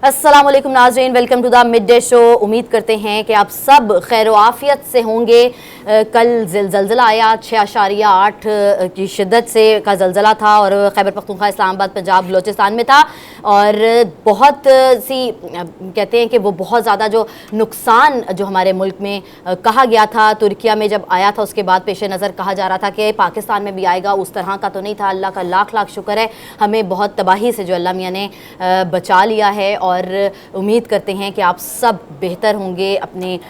अस्सलामुअलैकुम नाज़रीन, welcome to the mid day show. उम्मीद करते हैं कि आप सब खैर आफियत से होंगे। कल ज़लज़ला आया 6.8 की शिद्दत से का ज़लज़ला था और खैबर पख्तूनख्वा, इस्लामाबाद, पंजाब, बलोचिस्तान में था। और बहुत सी कहते हैं कि वो बहुत ज़्यादा जो नुकसान जो हमारे मुल्क में कहा गया था, तुर्किया में जब आया था उसके बाद पेश नज़र कहा जा रहा था कि पाकिस्तान में भी आएगा, उस तरह का तो नहीं था। अल्लाह का लाख लाख शुक्र है, हमें बहुत तबाही से जो अल्लाह मियाँ ने बचा लिया है। और उम्मीद करते हैं कि आप सब बेहतर होंगे, अपने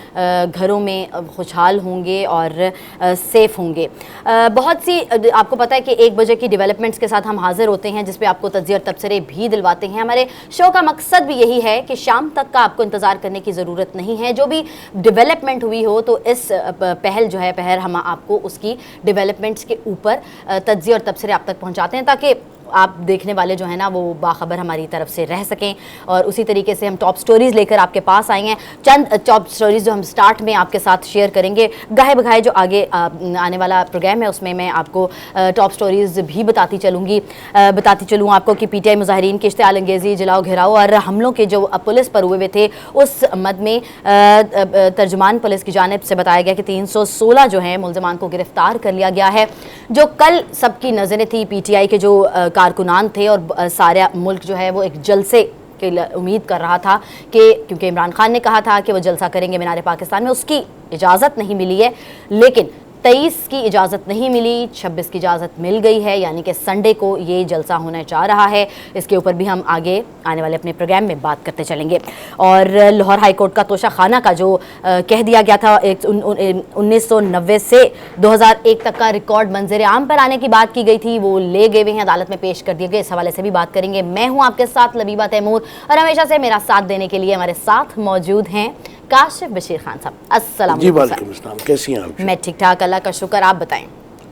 घरों में खुशहाल होंगे और सेफ़ होंगे। बहुत सी आपको पता है कि 1 बजे की डेवलपमेंट्स के साथ हम हाजिर होते हैं, जिस पे आपको तज़किया और तबसरे भी दिलवाते हैं। हमारे शो का मकसद भी यही है कि शाम तक का आपको इंतज़ार करने की ज़रूरत नहीं है। जो भी डेवलपमेंट हुई हो तो इस पहल जो है पहर हम आपको उसकी डेवलपमेंट्स के ऊपर तज़किया और तबसरे आप तक पहुँचाते हैं, ताकि आप देखने वाले जो है ना वो बाखबर हमारी तरफ से रह सकें। और उसी तरीके से हम टॉप स्टोरीज़ लेकर आपके पास आए हैं। चंद टॉप स्टोरीज़ जो हम स्टार्ट में आपके साथ शेयर करेंगे, गाहे बगाहे जो आगे आने वाला प्रोग्राम है उसमें मैं आपको टॉप स्टोरीज़ भी बताती चलूँ आपको कि PTI मुजाहिरीन की इश्तियाल अंगेज़ी, जलाओ, घेराव और हमलों के जो पुलिस पर हुए थे उस मद में तर्जुमान पुलिस की जानिब से बताया गया कि 316 जो हैं मुल्ज़मान को गिरफ्तार कर लिया गया है। जो कल सबकी नज़रें थी PTI के जो कारकुनान थे और सारा मुल्क जो है वो एक जलसे के उम्मीद कर रहा था कि क्योंकि इमरान खान ने कहा था कि वो जलसा करेंगे मीनार पाकिस्तान में, उसकी इजाज़त नहीं मिली है। लेकिन 23 की इजाज़त नहीं मिली, 26 की इजाज़त मिल गई है, यानी कि संडे को ये जलसा होने जा रहा है। इसके ऊपर भी हम आगे आने वाले अपने प्रोग्राम में बात करते चलेंगे। और लाहौर हाई कोर्ट का तोशा खाना का जो कह दिया गया था 1990 से 2001 तक का रिकॉर्ड मंजर आम पर आने की बात की गई थी, वो ले गए हुए हैं, अदालत में पेश कर दिए गए। इस हवाले से भी बात करेंगे। मैं हूँ आपके साथ लबीबा तैमूर और हमेशा से मेरा साथ देने के लिए हमारे साथ मौजूद हैं काशिफ बशीर खान साहब। अस्सलाम जी, वालेकुम अस्सलाम। कैसी हैं आप? मैं ठीक ठाक, अल्लाह का शुक्र, आप बताएं।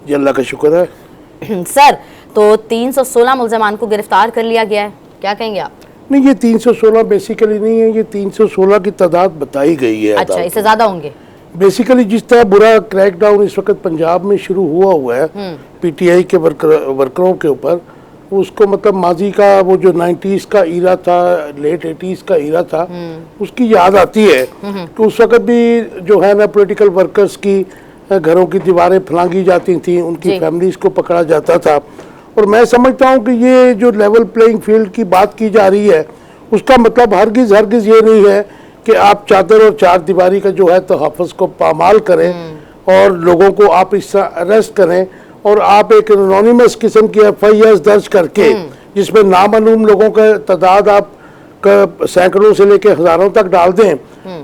जी, अल्लाह का शुक्र है। सर, तो 316 मुल्ज़मान को गिरफ्तार कर लिया गया है, क्या कहेंगे आप? नहीं, ये 316 बेसिकली नहीं है, ये 316 की तादाद बताई गई है। अच्छा, इससे ज़्यादा होंगे बेसिकली। जिस तरह बुरा क्रैकडाउन इस वक्त पंजाब में शुरू हुआ है PTI के वर्करों के ऊपर, उसको मतलब माजी का वो जो 90s का ईरा था, लेट 80s का ईरा था, उसकी याद आती है कि उस वक्त भी जो है ना पॉलिटिकल वर्कर्स की घरों की दीवारें फलांगी जाती थी, उनकी फैमिलीज को पकड़ा जाता था। और मैं समझता हूँ कि ये जो लेवल प्लेइंग फील्ड की बात की जा रही है, उसका मतलब हरगिज़ ये नहीं है कि आप चादर और चार दीवारी का जो है तहफ़्फ़ुज़ को पामाल करें और लोगों को आप इस तरह अरेस्ट करें और आप एक एनोनिमस किस्म की FIRs दर्ज करके जिसमें नामालूम लोगों का तादाद आप सैकड़ों से लेकर हज़ारों तक डाल दें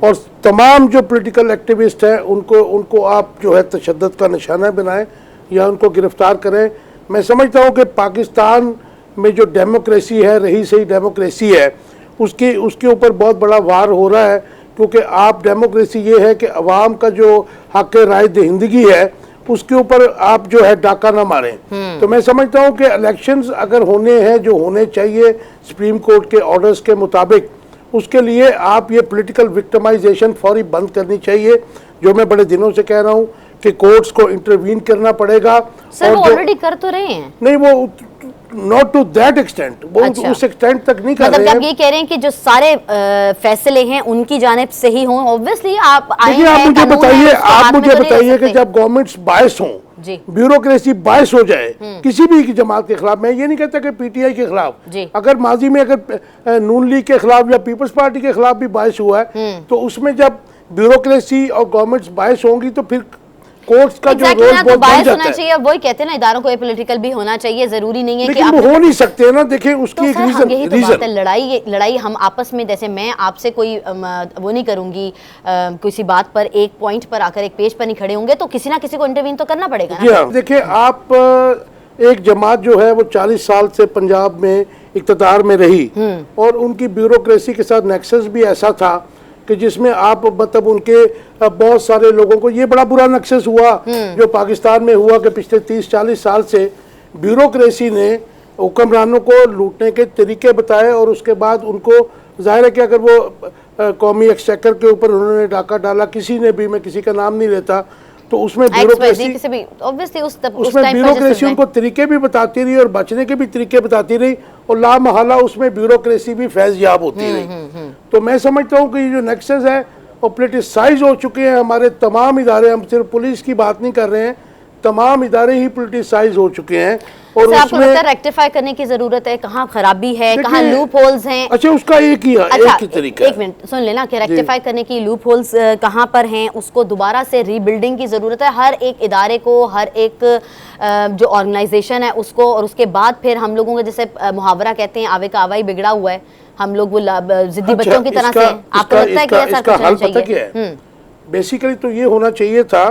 और तमाम जो पॉलिटिकल एक्टिविस्ट हैं उनको आप जो है तशद्दुद का निशाना बनाएं या उनको गिरफ्तार करें। मैं समझता हूँ कि पाकिस्तान में जो डेमोक्रेसी है, रही सही डेमोक्रेसी है, उसके ऊपर बहुत बड़ा वार हो रहा है। क्योंकि आप डेमोक्रेसी ये है कि अवाम का जो हक़ राय दहिंदगी है उसके ऊपर आप जो है डाका ना मारें। तो मैं समझता हूँ कि इलेक्शंस अगर होने हैं जो होने चाहिए सुप्रीम कोर्ट के ऑर्डर्स के मुताबिक, उसके लिए आप ये पॉलिटिकल विक्टिमाइजेशन फौरी बंद करनी चाहिए, जो मैं बड़े दिनों से कह रहा हूँ कि कोर्ट्स को इंटरवीन करना पड़ेगा। सर, वो ऑलरेडी कर तो रहे हैं। नहीं, वो नॉट टू दैट एक्सटेंट, वो अच्छा। उस एक्सटेंट तक नहीं कर रहे हैं। मतलब आप ये कह रहे हैं कि जो सारे फैसले हैं उनकी जानिब से ही हों। ऑब्वियसली आप मुझे बताइए कि जब गवर्नमेंट्स बायस हों, ब्यूरोक्रेसी बायस हो जाए किसी भी जमात के खिलाफ, मैं ये नहीं कहता कि PTI के खिलाफ, अगर माजी में अगर नून लीग के खिलाफ या पीपल्स पार्टी के खिलाफ भी बायस हुआ है, तो उसमें जब ब्यूरोक्रेसी और गवर्नमेंट्स बायस होंगी तो फिर कोर्ट्स का जो रोल बहुत बन जाता है। चाहिए, वही कहते हैं ना, इदारों को पॉलिटिकल भी होना चाहिए, जरूरी नहीं है कि आप हो नहीं सकते ना। देखिए उसकी एक रीजन लड़ाई हम आपस में, जैसे मैं आपसे कोई वो नहीं करूंगी किसी बात पर, एक पॉइंट पर आकर एक पेज पर नहीं खड़े होंगे, तो किसी ना किसी को इंटरवीन तो करना पड़ेगा ना। देखिए आप एक जमात जो है वो 40 साल से पंजाब में इक़्तिदार में रही और उनकी ब्यूरोक्रेसी के साथ नेक्सस भी ऐसा था कि जिसमें आप मतलब उनके बहुत सारे लोगों को ये बड़ा बुरा नक्सस हुआ जो पाकिस्तान में हुआ कि पिछले 30-40 साल से ब्यूरोक्रेसी ने हुक्मरानों को लूटने के तरीके बताए और उसके बाद उनको जाहिर है कि अगर वो कौमी एक्सचेकर के ऊपर उन्होंने डाका डाला, किसी ने भी, मैं किसी का नाम नहीं लेता, तो उसमें ब्यूरोक्रेसी उनको तरीके भी बताती रही और बचने के भी तरीके बताती रही और लामहला उसमें ब्यूरोक्रेसी भी फैज़याब होती रही। तो मैं समझता हूँ कि ये जो नेक्सस है वो पोलिटिसाइज हो चुके हैं। हमारे तमाम इदारे, हम सिर्फ पुलिस की बात नहीं कर रहे हैं, तमाम इदारे ही पोलिटिसाइज हो चुके हैं। और आपको लगता है रेक्टिफाई करने की जरूरत है? कहाँ खराबी है, कहाँ लूप होल्स हैं? अच्छा, उसका एक ही तरीका, एक मिनट सुन लेना कि रेक्टिफाई करने की लूप होल्स कहाँ पर हैं, उसको दोबारा से रीबिल्डिंग की जरूरत है। हर एक इदारे को, हर एक जो ऑर्गेनाइजेशन है उसको, और उसके बाद फिर हम लोगों का जैसे मुहावरा कहते हैं, आवे का आवा ही बिगड़ा हुआ है, हम लोग वो जिद्दी बच्चों की तरह से। आपको लगता है कि ऐसा करना चाहिए? बेसिकली तो ये होना चाहिए था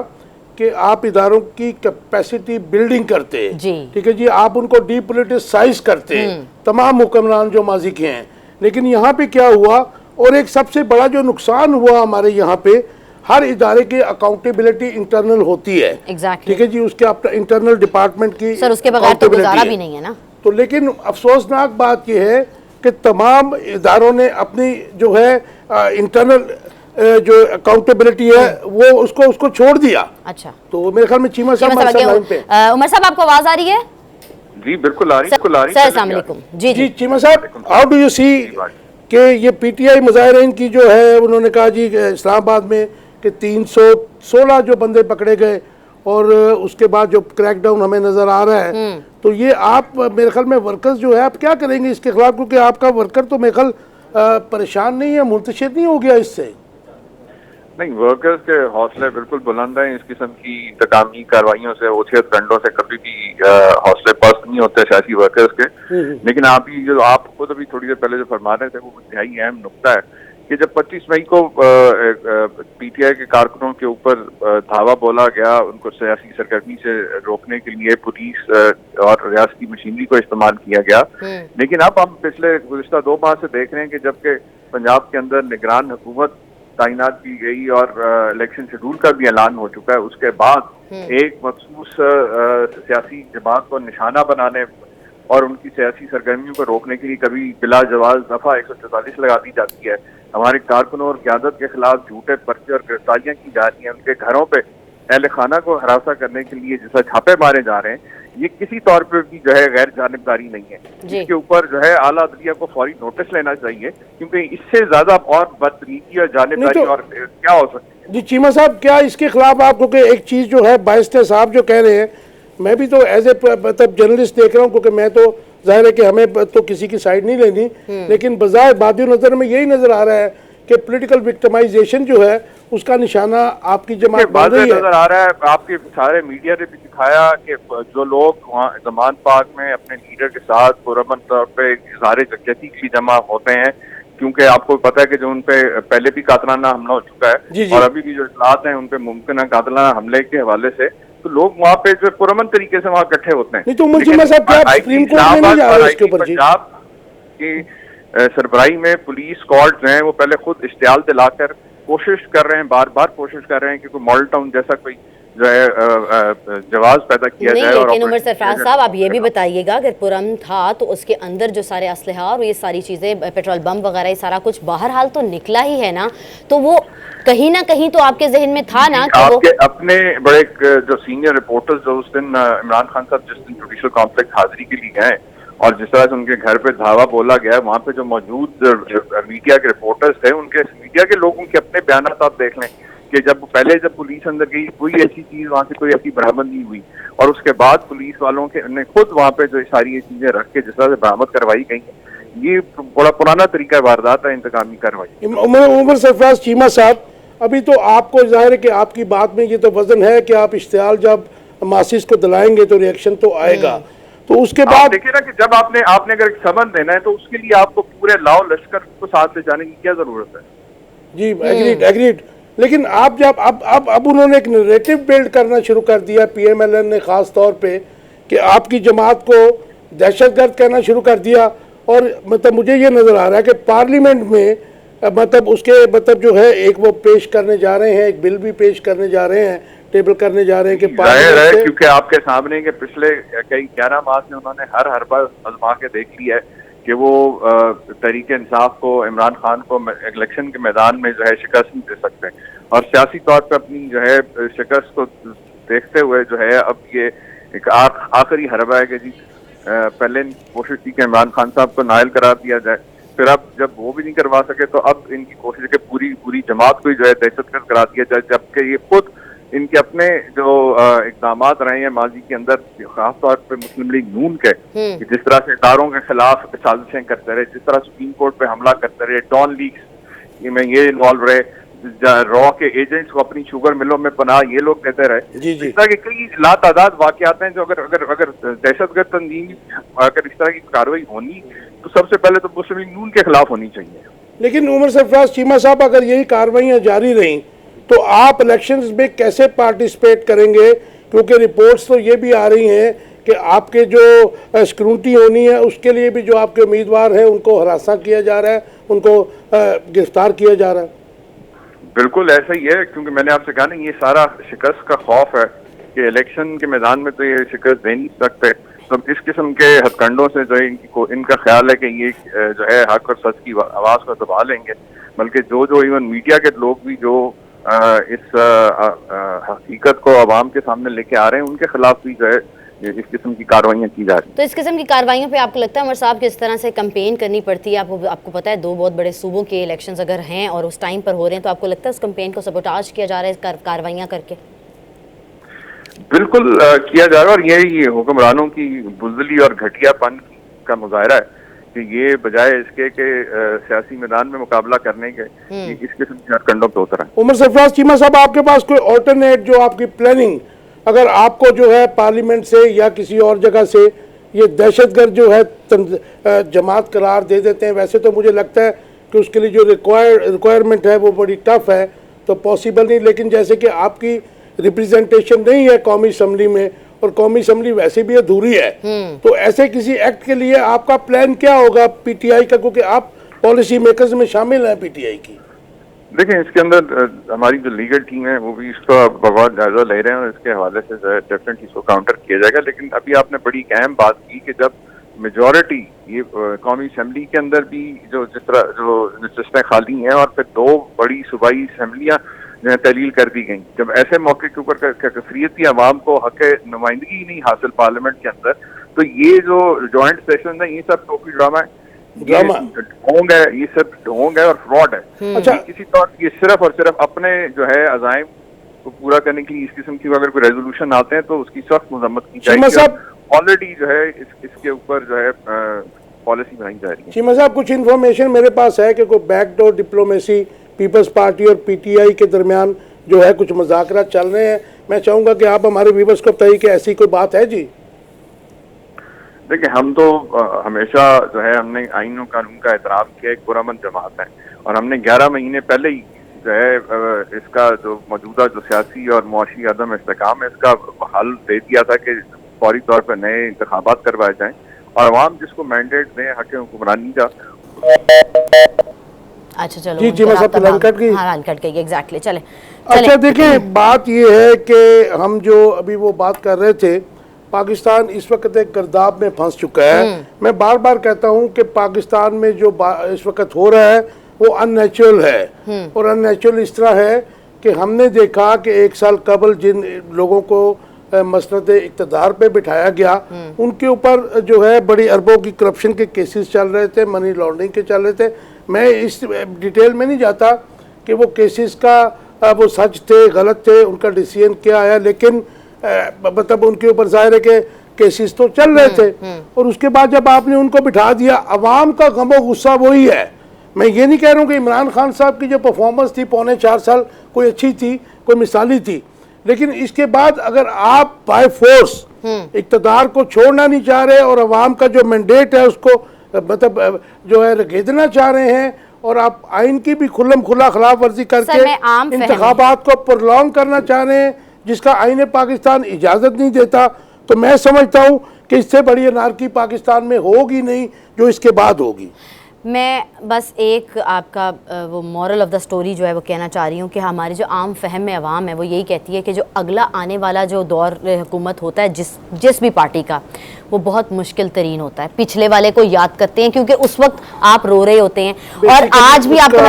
कि आप इदारों की कैपेसिटी बिल्डिंग करते हैं, ठीक है जी, आप उनको डीपोलिटिसाइज करते हैं, तमाम हुक्मरान जो माजी के हैं। लेकिन यहाँ पे क्या हुआ, और एक सबसे बड़ा जो नुकसान हुआ हमारे यहाँ पे, हर इदारे की अकाउंटेबिलिटी इंटरनल होती है, ठीक है जी, उसके अपना इंटरनल डिपार्टमेंट की सर, उसके बगैर तो गुजारा भी नहीं है ना। तो लेकिन अफसोसनाक बात यह है कि तमाम इदारों ने अपनी जो है इंटरनल जो अकाउंटेबिलिटी है वो उसको छोड़ दिया। अच्छा, तो मेरे ख्याल में चीमा साहब उमर साहब, आपको आवाज आ रही है? जी बिल्कुल आ रही है। सर अस्सलाम वालेकुम। जी चीमा साहब, हाउ डू यू सी कि ये पीटीआई मुजाहिरीन की जो है, उन्होंने कहा जी इस्लामाबाद में कि 316 जो बंदे पकड़े गए, और उसके बाद जो क्रैकडाउन हमें नजर आ रहा है, तो ये आप मेरे ख्याल में वर्कर्स जो है आप क्या करेंगे इसके खिलाफ? क्योंकि आपका वर्कर तो मेरे ख्याल परेशान नहीं है, मुंतशिर नहीं हो गया इससे? नहीं, वर्कर्स के हौसले बिल्कुल बुलंद हैं। इस किस्म की इंतकामी कार्रवाइयों से, ओछियत रंडों से कभी भी हौसले पस्त नहीं होते सियासी वर्कर्स के। लेकिन आप खुद अभी थोड़ी देर पहले जो फरमा रहे थे वो इंतहाई अहम नुकता है कि जब 25 मई को पीटीआई के कारकुनों के ऊपर धावा बोला गया, उनको सियासी सरगर्मी से रोकने के लिए पुलिस और रियासती मशीनरी को इस्तेमाल किया गया। लेकिन अब हम पिछले गुज़िश्ता 2 माह से देख रहे हैं कि जबकि पंजाब के अंदर निगरान हुकूमत तैनात की गई और इलेक्शन शेड्यूल का भी ऐलान हो चुका है, उसके बाद एक मखसूस सियासी जमात को निशाना बनाने और उनकी सियासी सरगर्मियों को रोकने के लिए कभी बिला जवाब दफा 144 लगा दी जाती है। हमारे कारकुनों और क़यादत के खिलाफ झूठे पर्चे और गिरफ्तारियां की जा रही हैं। उनके घरों पे अहल खाना को हरासा करने के लिए जैसा छापे मारे जा रहे हैं, ये किसी तौर पर भी जो है गैर जानिबदारी नहीं है। इसके ऊपर जो है आला अदलिया को फौरी नोटिस लेना चाहिए, क्योंकि इससे ज्यादा और बदतमीजी और जानिबदारी और क्या हो सकती है। जी चीमा साहब, क्या इसके खिलाफ आप, क्योंकि एक चीज जो है बाइस्ते साहब जो कह रहे हैं, मैं भी तो एज ए मतलब जर्नलिस्ट देख रहा हूँ, क्योंकि मैं तो जाहिर है कि हमें तो किसी की साइड नहीं लेनी, लेकिन बजाय बादी नजर में यही नजर आ रहा है कि पॉलिटिकल विक्टिमाइजेशन जो है उसका निशाना आपकी जमात बन रही है। नजर आ रहा है। आपके सारे मीडिया ने भी दिखाया कि जो लोग वहाँ जमान पार्क में अपने लीडर के साथ पुरअमन तौर पे इज़हार यकजहती की जमा होते हैं, क्योंकि आपको पता है कि जो उन पे पहले भी कातलाना हमला हो चुका है और अभी भी जो इतलात हैं उन पे मुमकिन कातलाना हमले के हवाले से, तो लोग वहाँ पे जो पुरअमन तरीके से वहाँ इकट्ठे होते हैं। नहीं तो मुंशिमा साहब, क्या सुप्रीम कोर्ट में नहीं जा रहा इसके ऊपर? पंजाब की सरबराही में पुलिस कॉर्ड्स हैं, वो पहले खुद इश्तियाल दिलाकर कोशिश कर रहे हैं, बार बार कोशिश कर रहे हैं कि कोई मॉडल टाउन जैसा कोई जो है जवाब पैदा किया जाए। लेकिन उमर सरफराज साहब, आप ये भी बताइएगा, अगर पुरअमन था तो उसके अंदर जो सारे असलहा और ये सारी चीज़ें, पेट्रोल बम वगैरह, ये सारा कुछ बाहर हाल तो निकला ही है ना, तो वो कहीं ना कहीं तो आपके जहन में था ना कि आपके अपने बड़े जो सीनियर रिपोर्टर्स जो उस दिन इमरान खान साहब जिस दिन जुडिशल कॉम्प्लेक्स हाजिरी के लिए गए और जिस तरह से उनके घर पे धावा बोला गया, वहाँ पे जो मौजूद मीडिया के रिपोर्टर्स थे, उनके मीडिया के लोगों के अपने बयान आप देख लें कि जब पुलिस अंदर गई कोई ऐसी चीज वहाँ से कोई ऐसी बरामद नहीं हुई, और उसके बाद पुलिस वालों के ने खुद वहाँ पे जो सारी ये चीजें रख के जिस तरह से बरामद करवाई गई है, ये बड़ा पुराना तरीका वारदात है इंतकामी कार्रवाई। उमर सरफराज चीमा साहब, अभी तो आपको जाहिर है कि आपकी बात में ये तो वजन है कि आप इश्तियाल जब मासिस को दिलाएंगे तो रिएक्शन तो आएगा, तो उसके बाद देखिए ना कि जब आपने अगर एक समन देना है तो उसके लिए आपको पूरे लाओ लश्कर को साथ ले जाने की क्या जरूरत है? जी एग्रीड। लेकिन आप जब अब उन्होंने एक नैरेटिव बिल्ड करना शुरू कर दिया, पीएमएलएन ने खास तौर पे, कि आपकी जमात को दहशतगर्द कहना शुरू कर दिया, और मतलब मुझे ये नजर आ रहा है कि पार्लियामेंट में मतलब उसके मतलब जो है एक वो पेश करने जा रहे हैं, एक बिल भी पेश करने जा रहे हैं, टेबल करने जा रहे हैं कि क्योंकि आपके सामने के पिछले कई 11 माह से उन्होंने हर बार आजमा के देख लिया है कि वो तहरीक इंसाफ को, इमरान खान को इलेक्शन के मैदान में जो है शिकस्त नहीं दे सकते, और सियासी तौर पर अपनी जो है शिकस्त को देखते हुए जो है अब ये एक आखिरी हरबा है कि जी पहले कोशिश की कि इमरान खान साहब को नायल करार दिया जाए, फिर अब जब वो भी नहीं करवा सके तो अब इनकी कोशिश है कि पूरी जमात को जो है दहशतगर्द करार दिया जाए, जबकि ये खुद इनके अपने जो इकदाम रहे हैं माजी के अंदर, खासतौर पर मुस्लिम लीग नून के, कि जिस तरह से इदारों के खिलाफ साजिशें करते रहे, जिस तरह सुप्रीम कोर्ट पे हमला करते रहे, डॉन लीग में ये इन्वॉल्व रहे, रॉ के एजेंट्स को अपनी शुगर मिलों में पनाह ये लोग देते रहे। इस तरह के कई लातादाद वाकयात हैं जो अगर दहशतगर्द तंजीम अगर इस तरह की कार्रवाई होनी तो सबसे पहले तो मुस्लिम लीग नून के खिलाफ होनी चाहिए। लेकिन उमर सरफराज चीमा साहब, अगर यही कार्रवाइयाँ जारी रहीं तो आप इलेक्शंस में कैसे पार्टिसिपेट करेंगे? क्योंकि रिपोर्ट्स तो ये भी आ रही हैं कि आपके जो स्क्रूटनी होनी है उसके लिए भी जो आपके उम्मीदवार हैं उनको हरासा किया जा रहा है, उनको गिरफ्तार किया जा रहा है। बिल्कुल ऐसा ही है, क्योंकि मैंने आपसे कहा ना, ये सारा शिकस्त का खौफ है कि इलेक्शन के मैदान में तो ये शिकस्त दे नहीं सकते, तो इस किस्म के हथकंडों से जो है इनका ख्याल है कि ये जो है हक और सच की आवाज़ को दबा लेंगे। बल्कि जो इवन मीडिया के लोग भी जो इस हकीकत को आवाम के सामने लेके आ रहे हैं, उनके खिलाफ भी जो है इस किस्म की कार्रवाइयाँ की जा रही हैं। तो इस किस्म की कार्रवाइयों पे आपको लगता है उमर साहब किस तरह से कैंपेन करनी पड़ती है? आपको पता है 2 बहुत बड़े सूबों के इलेक्शंस अगर हैं और उस टाइम पर हो रहे हैं, तो आपको लगता है उस कैंपेन को सबोटाज किया जा रहा है कार्रवाइयाँ करके? बिल्कुल किया जा रहा है, और यही हुक्मरानों की बुज़दिली और घटियापन का मुजाहरा है कि ये बजाय इसके के सियासी मैदान में मुकाबला करने के इस किस्म के हथकंडों पे उतरा है। उमर सरफराज चीमा साहब, आपके पास कोई ऑल्टरनेट जो आपकी प्लानिंग, अगर आपको जो है पार्लियामेंट से या किसी और जगह से ये दहशतगर्द जो है जमात करार दे देते हैं, वैसे तो मुझे लगता है कि उसके लिए जो रिक्वायरमेंट है वो बड़ी टफ है, तो पॉसिबल नहीं। लेकिन जैसे कि आपकी रिप्रेजेंटेशन नहीं है कौमी असम्बली में, और कौमी असम्बली वैसे भी अधूरी है, तो ऐसे किसी एक्ट के लिए आपका प्लान क्या होगा पीटीआई का, क्योंकि आप पॉलिसी मेकर्स में शामिल हैं पीटीआई की? देखिए, इसके अंदर हमारी जो लीगल टीम है वो भी इसका बगौर जायजा ले रहे हैं, और इसके हवाले से डेफिनेटली इसको काउंटर किया जाएगा। लेकिन अभी आपने बड़ी अहम बात की कि जब मेजॉरिटी ये कौमी असम्बली के अंदर भी जिस तरह जो नशिस्तें खाली हैं और फिर 2 बड़ी सूबाई असम्बलियाँ तहलील कर दी गई, जब ऐसे मौके के ऊपर अक्सरियती अवाम को हक नुमाइंदगी ही नहीं हासिल पार्लियामेंट के अंदर, तो ये जो जॉइंट सेशन है ये सब टोपी ड्रामा है, ढोंग है, ये सब ढोंग है और फ्रॉड है। अच्छा, किसी तौर ये सिर्फ और सिर्फ अपने जो है अज़ाइम को पूरा करने के लिए इस किस्म की अगर कोई रेजोल्यूशन आते हैं तो उसकी सख्त मजम्मत की जाएगी। ऑलरेडी जो है इसके ऊपर जो है पॉलिसी बनाई जा रही है। चीमा साहब, कुछ इन्फॉर्मेशन मेरे पास है कि कोई बैकडोर डिप्लोमेसी पीपल्स पार्टी और पीटीआई के दरमियान जो है कुछ मुज़ाकरात चल रहे हैं। मैं चाहूँगा कि आप हमारे व्यूअर्स को बताइए कि ऐसी कोई बात है जी? देखिए, हम तो हमेशा जो है हमने आईन और कानून का एहतराम किया, एक पुरअमन जमात है, और हमने 11 महीने पहले ही जो है इसका जो मौजूदा जो सियासी और मुआशी अदम इस्तेकाम है इसका हल दे दिया था कि फौरी तौर पर नए इंतखाबात करवाए जाएं और अवाम जिसको मैंडेट दें हक हुक्मरानी का। अच्छा, चलो जी चीमा साहब, लाइन कट गई। हाँ, लाइन कट गई, एग्जैक्टली। चले अच्छा, देखिए बात ये है कि हम जो अभी वो बात कर रहे थे, पाकिस्तान इस वक्त एक गर्दाब में फंस चुका है। मैं बार बार कहता हूँ कि पाकिस्तान में जो इस वक्त हो रहा है वो अननेचुरल है, और अननेचुरल इस तरह है कि हमने देखा कि 1 साल कबल जिन लोगों को मसनद इक़्तिदार पे बिठाया गया उनके ऊपर जो है बड़ी अरबों की करप्शन के केसेस चल रहे थे, मनी लॉन्ड्रिंग के चल रहे थे। मैं इस डिटेल में नहीं जाता कि वो केसेस का वो सच थे गलत थे, उनका डिसीजन क्या आया, लेकिन मतलब उनके ऊपर जाहिर है कि केसेस तो चल रहे थे। और उसके बाद जब आपने उनको बिठा दिया, अवाम का गम और गुस्सा वही है। मैं ये नहीं कह रहा हूँ कि इमरान खान साहब की जो परफॉर्मेंस थी पौने 4 साल कोई अच्छी थी, कोई मिसाली थी, लेकिन इसके बाद अगर आप बाय फोर्स इक़्तिदार को छोड़ना नहीं चाह रहे और अवाम का जो मैंडेट है उसको मतलब जो है रगेदना चाह रहे हैं, और आप आइन की भी खुल्लम खुला खिलाफ वर्जी करके इंतखाबात को प्रोलॉन्ग करना चाह रहे हैं जिसका आइन पाकिस्तान इजाज़त नहीं देता, तो मैं समझता हूँ कि इससे बड़ी अनारकी पाकिस्तान में होगी नहीं जो इसके बाद होगी। मैं बस एक आपका वो मॉरल ऑफ द स्टोरी जो है वो कहना चाह रही हूँ कि हमारी जो आम फहम में अवाम है वो यही कहती है कि जो अगला आने वाला जो दौर हुकूमत होता है जिस भी पार्टी का, वो बहुत मुश्किल तरीन होता है। पिछले वाले को याद करते हैं क्योंकि उस वक्त आप रो रहे होते हैं। और आज भी आपको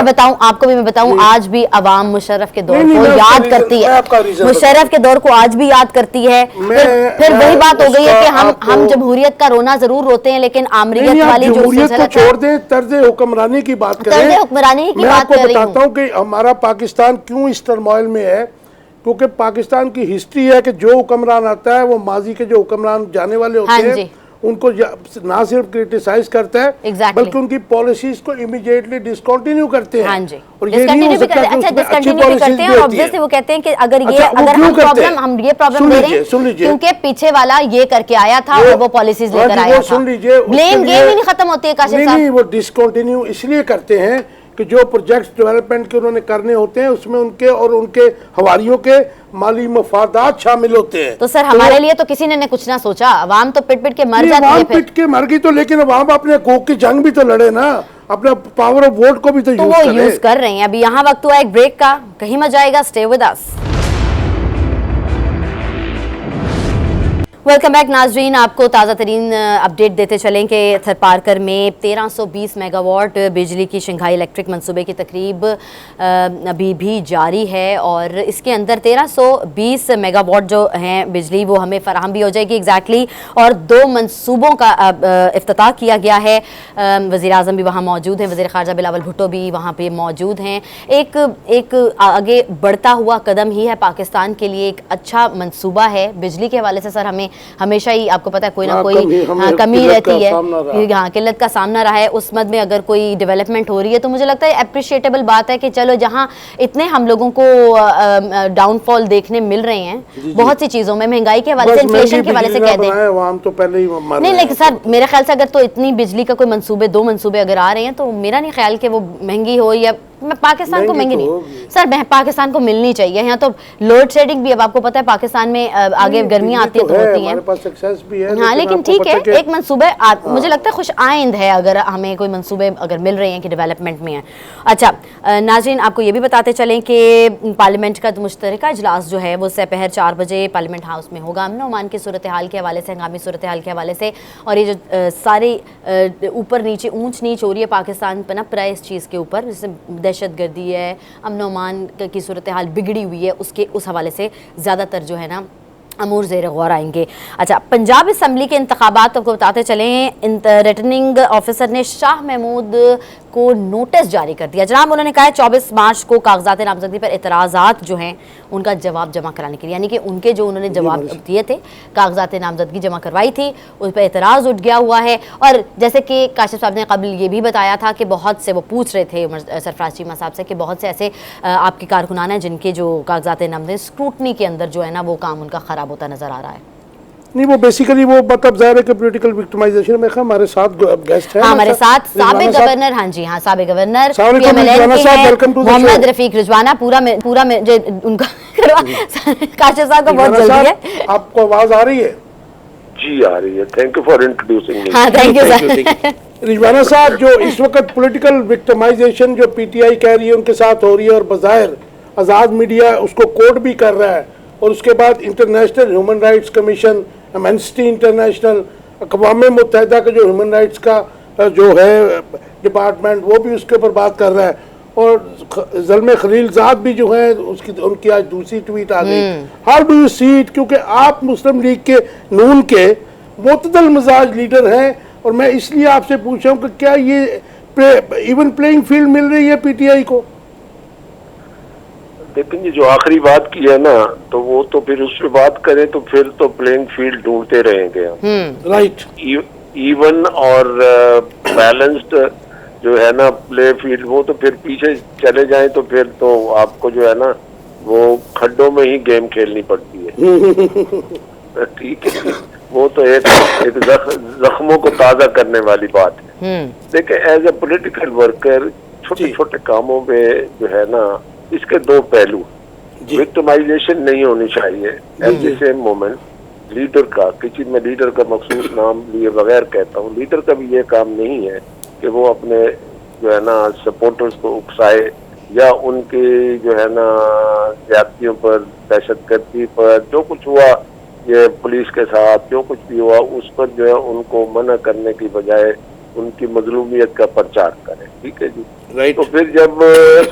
मैं बताऊं आज भी अवाम मुशर्रफ के दौर को याद करती है, मुशर्रफ के दौर को आज भी याद करती है। फिर वही बात हो गई है कि हम जमहूरियत का रोना जरूर रोते हैं, लेकिन आमरीयत वाली जो सिलसिला छोड़ दें, तर्ज हुक्मरानी की बात करें। तर्ज हुक्मरानी की बात कर रही हूं। मैं आपको बताता हूं कि हमारा पाकिस्तान क्यों इस टर्मोइल में है, क्योंकि पाकिस्तान की हिस्ट्री है कि जो हुक्मरान आता है वो माजी के जो हुक्मरान जाने वाले होते हैं उनको ना सिर्फ क्रिटिसाइज करता है बल्कि उनकी पॉलिसीज को इमीडिएटली डिसकंटिन्यू करते हैं। और ये नहीं हो सकता कि डिसकंटिन्यू भी करते हैं और ऑब्वियसली वो कहते हैं कि अगर हम प्रॉब्लम ले रहे हैं क्योंकि पीछे वाला ये करके आया था और वो पॉलिसीज लेकर आया था। सुन लीजिए, ब्लेम गेम ही नहीं खत्म होती है काशिफ साहब। नहीं, वो डिसकंटिन्यू इसलिए करते हैं कि जो प्रोजेक्ट्स डेवलपमेंट के उन्होंने करने होते हैं उसमें उनके और उनके हवारियों के माली मफादात शामिल होते हैं। तो सर हमारे लिए तो किसी ने कुछ ना सोचा, अवाम तो पिट पिट के मर जाती है। पिट के मर गई तो, लेकिन अवाम अपने हकूक की जंग भी तो लड़े ना, अपना पावर ऑफ वोट को भी तो यूज कर रहे हैं। अभी यहाँ वक्त हुआ एक ब्रेक का, कहीं मजा आएगा, stay with us. Welcome back नाजरीन, आपको ताज़ा तरीन अपडेट देते चलें कि थरपारकर में 1320 मेगावाट बिजली की शंघाई इलेक्ट्रिक मंसूबे की तकरीब अभी भी जारी है और इसके अंदर 1320 मेगावाट जो हैं बिजली वो हमें फराहम भी हो जाएगी एग्जैक्टली। और 2 मंसूबों का इफ्तिताह किया गया है। वज़ीर आज़म भी वहाँ मौजूद हैं, वज़ीर ख़ारजा बिलावल भुट्टो भी वहाँ पे मौजूद हैं। एक आगे बढ़ता हुआ कदम ही है पाकिस्तान के लिए, एक अच्छा मंसूबा है बिजली के हवाले से। सर हमें हमेशा ही आपको पता है कोई ना कोई कमी रहती है, हाँ किल्लत का सामना रहा है। उस मद में अगर कोई डेवलपमेंट हो रही है तो मुझे लगता है अप्रिशिएटेबल बात है कि चलो जहाँ इतने हम लोगों को डाउनफॉल देखने मिल रहे हैं बहुत सी चीज़ों में, महंगाई के हवाले से, इन्फ्लेशन के हवाले से कह दें तो पहले ही नहीं, लेकिन सर मेरे ख्याल से अगर तो इतनी बिजली का कोई मंसूबे 2 मंसूबे अगर आ रहे हैं तो मेरा नहीं ख्याल कि वो महंगी हो या मैं पाकिस्तान को महंगी नहीं सर, पाकिस्तान को मिलनी चाहिए। यहाँ तो लोड शेडिंग भी अब आपको पता है पाकिस्तान में आगे गर्मियाँ आती है तो होती हैं। हाँ लेकिन ठीक है, एक मंसूबे मुझे लगता है खुश आइंद है अगर हमें कोई मंसूबे अगर मिल रहे हैं कि डेवलपमेंट में है। अच्छा नाज़रीन, आपको ये भी बताते चलें कि पार्लियामेंट का मुश्तरका इजलास जो है वो दोपहर 4 बजे पार्लियामेंट हाउस में होगा। अमन ओमान की सूरत हाल के हवाले से, हंगामी सूरत हाल के हवाले से, और ये जो सारी ऊपर नीचे ऊंच नीच हो रही है पाकिस्तान पनप रहा है इस चीज़ के ऊपर, जैसे दहशत गर्दी है, अमन ओमान की सूरत हाल बिगड़ी हुई है, उसके उस हवाले से ज़्यादातर जो है ना अमूर ज़ेर गौर आएंगे। अच्छा, पंजाब असम्बली के इंतखाबात आपको बताते चलें, रिटर्निंग ऑफिसर ने शाह महमूद को नोटिस जारी कर दिया। जनाब उन्होंने कहा है 24 मार्च को कागजात नामजदगी पर एतराज़ात जो हैं उनका जवाब जमा कराने के लिए, यानी कि उनके जो उन्होंने जवाब दिए थे, कागजात नामजदगी जमा करवाई थी, उस पर एतराज़ उठ गया हुआ है। और जैसे कि काशिफ साहब ने कबल ये भी बताया था कि बहुत से वो पूछ रहे थे सरफराज चीमा साहब से कि बहुत से ऐसे आपके कारकुनान हैं जिनके जो कागजात नामजदगी स्क्रूटनी के अंदर जो है ना वो काम उनका ख़राब होता नज़र आ रहा है। नहीं, वो बेसिकली वो मतलब ज़ाहिर है कि पॉलिटिकल विक्टिमाइजेशन में हमारे साथ गेस्ट हैं, हमारे साथ साबिक गवर्नर, हाँ जी हाँ साबिक गवर्नर मोहम्मद रफीक रिजवाना, पूरा उनका काशिफ साहब को बहुत जल्दी है। आपको आवाज आ रही है? जी आ रही है, thank you for introducing me. हाँ थैंक यू सर। रिजवाना साहब, जो इस वक्त पॉलिटिकल विक्टिमाइजेशन जो पीटीआई कह रही है उनके साथ हो रही है और बाज़ाहिर आज़ाद मीडिया उसको कोट भी कर रहा है, और उसके बाद international human rights commission, Amnesty International, अक़वाम मुत्तहिदा का जो ह्यूमन राइट्स का जो है डिपार्टमेंट वो भी उसके ऊपर बात कर रहा है, और ज़ल्मे खलीलज़ाद भी जो है उनकी आज दूसरी ट्वीट आ गई। How do you see it, क्योंकि आप मुस्लिम लीग के नून के मुतदल मिजाज लीडर हैं, और मैं इसलिए आपसे पूछ रहा हूँ कि क्या ये इवन प्लेइंग फील्ड मिल रही है पीटीआई को? लेकिन ये जो आखिरी बात की है ना, तो वो तो फिर उस पर बात करें तो फिर तो प्लेइंग फील्ड ढूंढते रहेंगे हम। राइट, इवन और बैलेंस्ड जो है ना प्ले फील्ड, वो तो फिर पीछे चले जाएं तो फिर तो आपको जो है ना वो खड्डों में ही गेम खेलनी पड़ती है। ठीक है, वो तो एक जख्मों को ताज़ा करने वाली बात है। देखिए, एज ए पॉलिटिकल वर्कर छोटे छोटे कामों में जो है ना इसके 2 पहलू, विक्टिमाइजेशन नहीं होनी चाहिए at the same moment leader का, किसी में लीडर का मखसूस नाम लिए बगैर कहता हूँ, लीडर का भी ये काम नहीं है कि वो अपने जो है ना सपोर्टर्स को उकसाए या उनकी जो है ना ज्यादतियों पर, दहशतगर्दी पर, जो कुछ हुआ ये पुलिस के साथ जो कुछ भी हुआ उस पर जो है उनको मना करने की बजाय उनकी मजलूमियत का प्रचार करें। ठीक है जी। राइट। तो फिर जब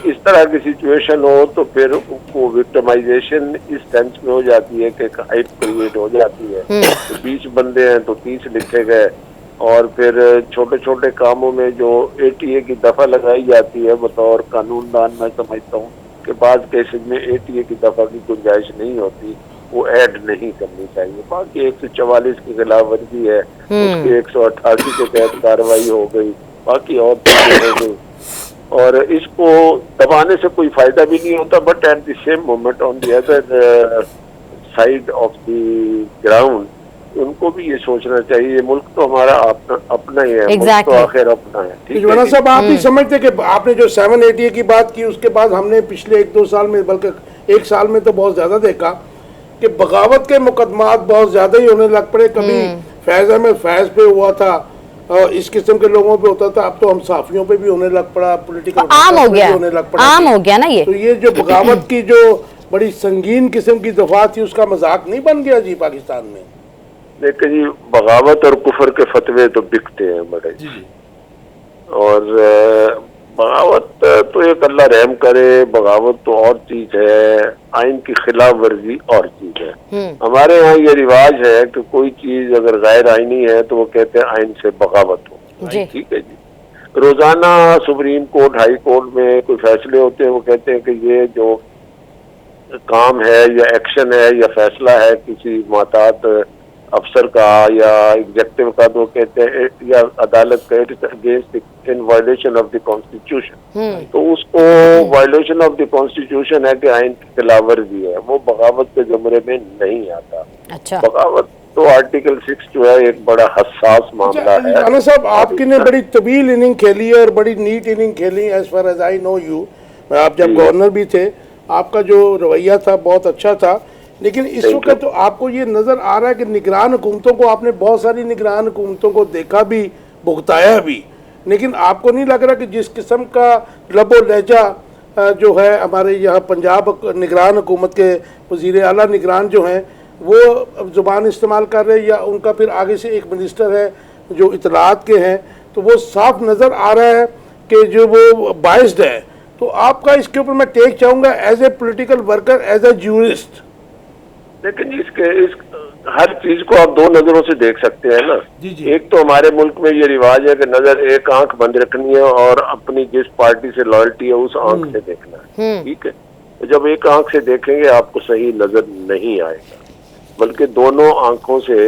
इस तरह की सिचुएशन हो तो फिर वो विक्टिमाइजेशन इस सेंस में हो जाती है कि हाइप क्रिएट हो जाती है। तो 20 बंदे हैं तो 30 लिखे गए, और फिर छोटे छोटे कामों में जो ATA की दफा लगाई जाती है, बतौर कानूनदान मैं समझता हूँ कि बाद केसेज में ATA की दफा की गुंजाइश नहीं होती, वो ऐड नहीं करनी चाहिए। बाकी 144 की खिलाफ वर्जी है, उसके 188 के तहत कार्रवाई हो गई, बाकी और चीजें हो गई, और इसको दबाने से कोई फायदा भी नहीं होता। But at the same moment on the other side of the ground उनको भी ये सोचना चाहिए, ये मुल्क तो हमारा अपना ही है। मुल्क तो आखिर अपना है। ठीक है साहब, आप ही समझते कि आपने जो 7 ATA की बात की, उसके बाद हमने पिछले 1-2 साल में, बल्कि 1 साल में तो बहुत ज्यादा देखा कि बगावत के मुकदमात बहुत ज्यादा ही होने लग पड़े। कभी फैज अहमद फैज पे हुआ था, इस किस्म के लोगों पे होता था, अब तो हम साफियों पे भी होने लग पड़ा, पॉलिटिकल आम हो गया, होने लग पड़ा, आम हो गया ना ये। तो ये जो बगावत की जो बड़ी संगीन किस्म की दफा थी, उसका मजाक नहीं बन गया जी पाकिस्तान में? लेकिन जी बगावत और कुफर के फतवे तो बिकते हैं बड़े जी। और बगावत तो एक अल्लाह रहम करे, बगावत तो और चीज है, आइन की खिलाफ वर्जी और चीज है। हमारे यहाँ ये रिवाज है कि कोई चीज अगर गैर आइनी है तो वो कहते हैं आइन से बगावत हो। ठीक है जी। रोजाना सुप्रीम कोर्ट, हाई कोर्ट में कोई फैसले होते हैं, वो कहते हैं कि ये जो काम है या एक्शन है या फैसला है किसी मोहतात अफसर का या एग्जेक्टिव का, तो कहते हैं या अदालत का, it is against in violation of the constitution. तो उसको वायलेशन ऑफ द कॉन्स्टिट्यूशन है कि आइन की खिलाफ वर्जी है, वो बगावत के जुमरे में नहीं आता। अच्छा। बगावत तो आर्टिकल 6 जो है एक बड़ा हसास मामला है। राना साहब, आपकी ने बड़ी तवील इनिंग खेली है और बड़ी नीट इनिंग खेली, as far as I know you. आप जब गवर्नर भी थे, आपका जो रवैया था बहुत अच्छा था, लेकिन इस वक्त तो आपको ये नजर आ रहा है कि निगरान हुकूमतों को, आपने बहुत सारी निगरान हुकूमतों को देखा भी, भुगताया भी, लेकिन आपको नहीं लग रहा कि जिस किस्म का लबो लहजा जो है हमारे यहाँ पंजाब निगरान हुकूमत के वज़ीर आला निगरान जो हैं वो ज़ुबान इस्तेमाल कर रहे हैं, या उनका फिर आगे से एक मिनिस्टर है जो इतलात के हैं, तो वो साफ नज़र आ रहा है कि जो वो बाइस्ड है। तो आपका इसके ऊपर मैं टेक चाहूँगा as a political worker, as a jurist. लेकिन इस हर चीज को आप दो नजरों से देख सकते हैं ना। जी। एक तो हमारे मुल्क में ये रिवाज है कि नजर एक आंख बंद रखनी है और अपनी जिस पार्टी से लॉयल्टी है उस आंख से देखना है। ठीक है। तो जब एक आंख से देखेंगे आपको सही नजर नहीं आएगा, बल्कि दोनों आंखों से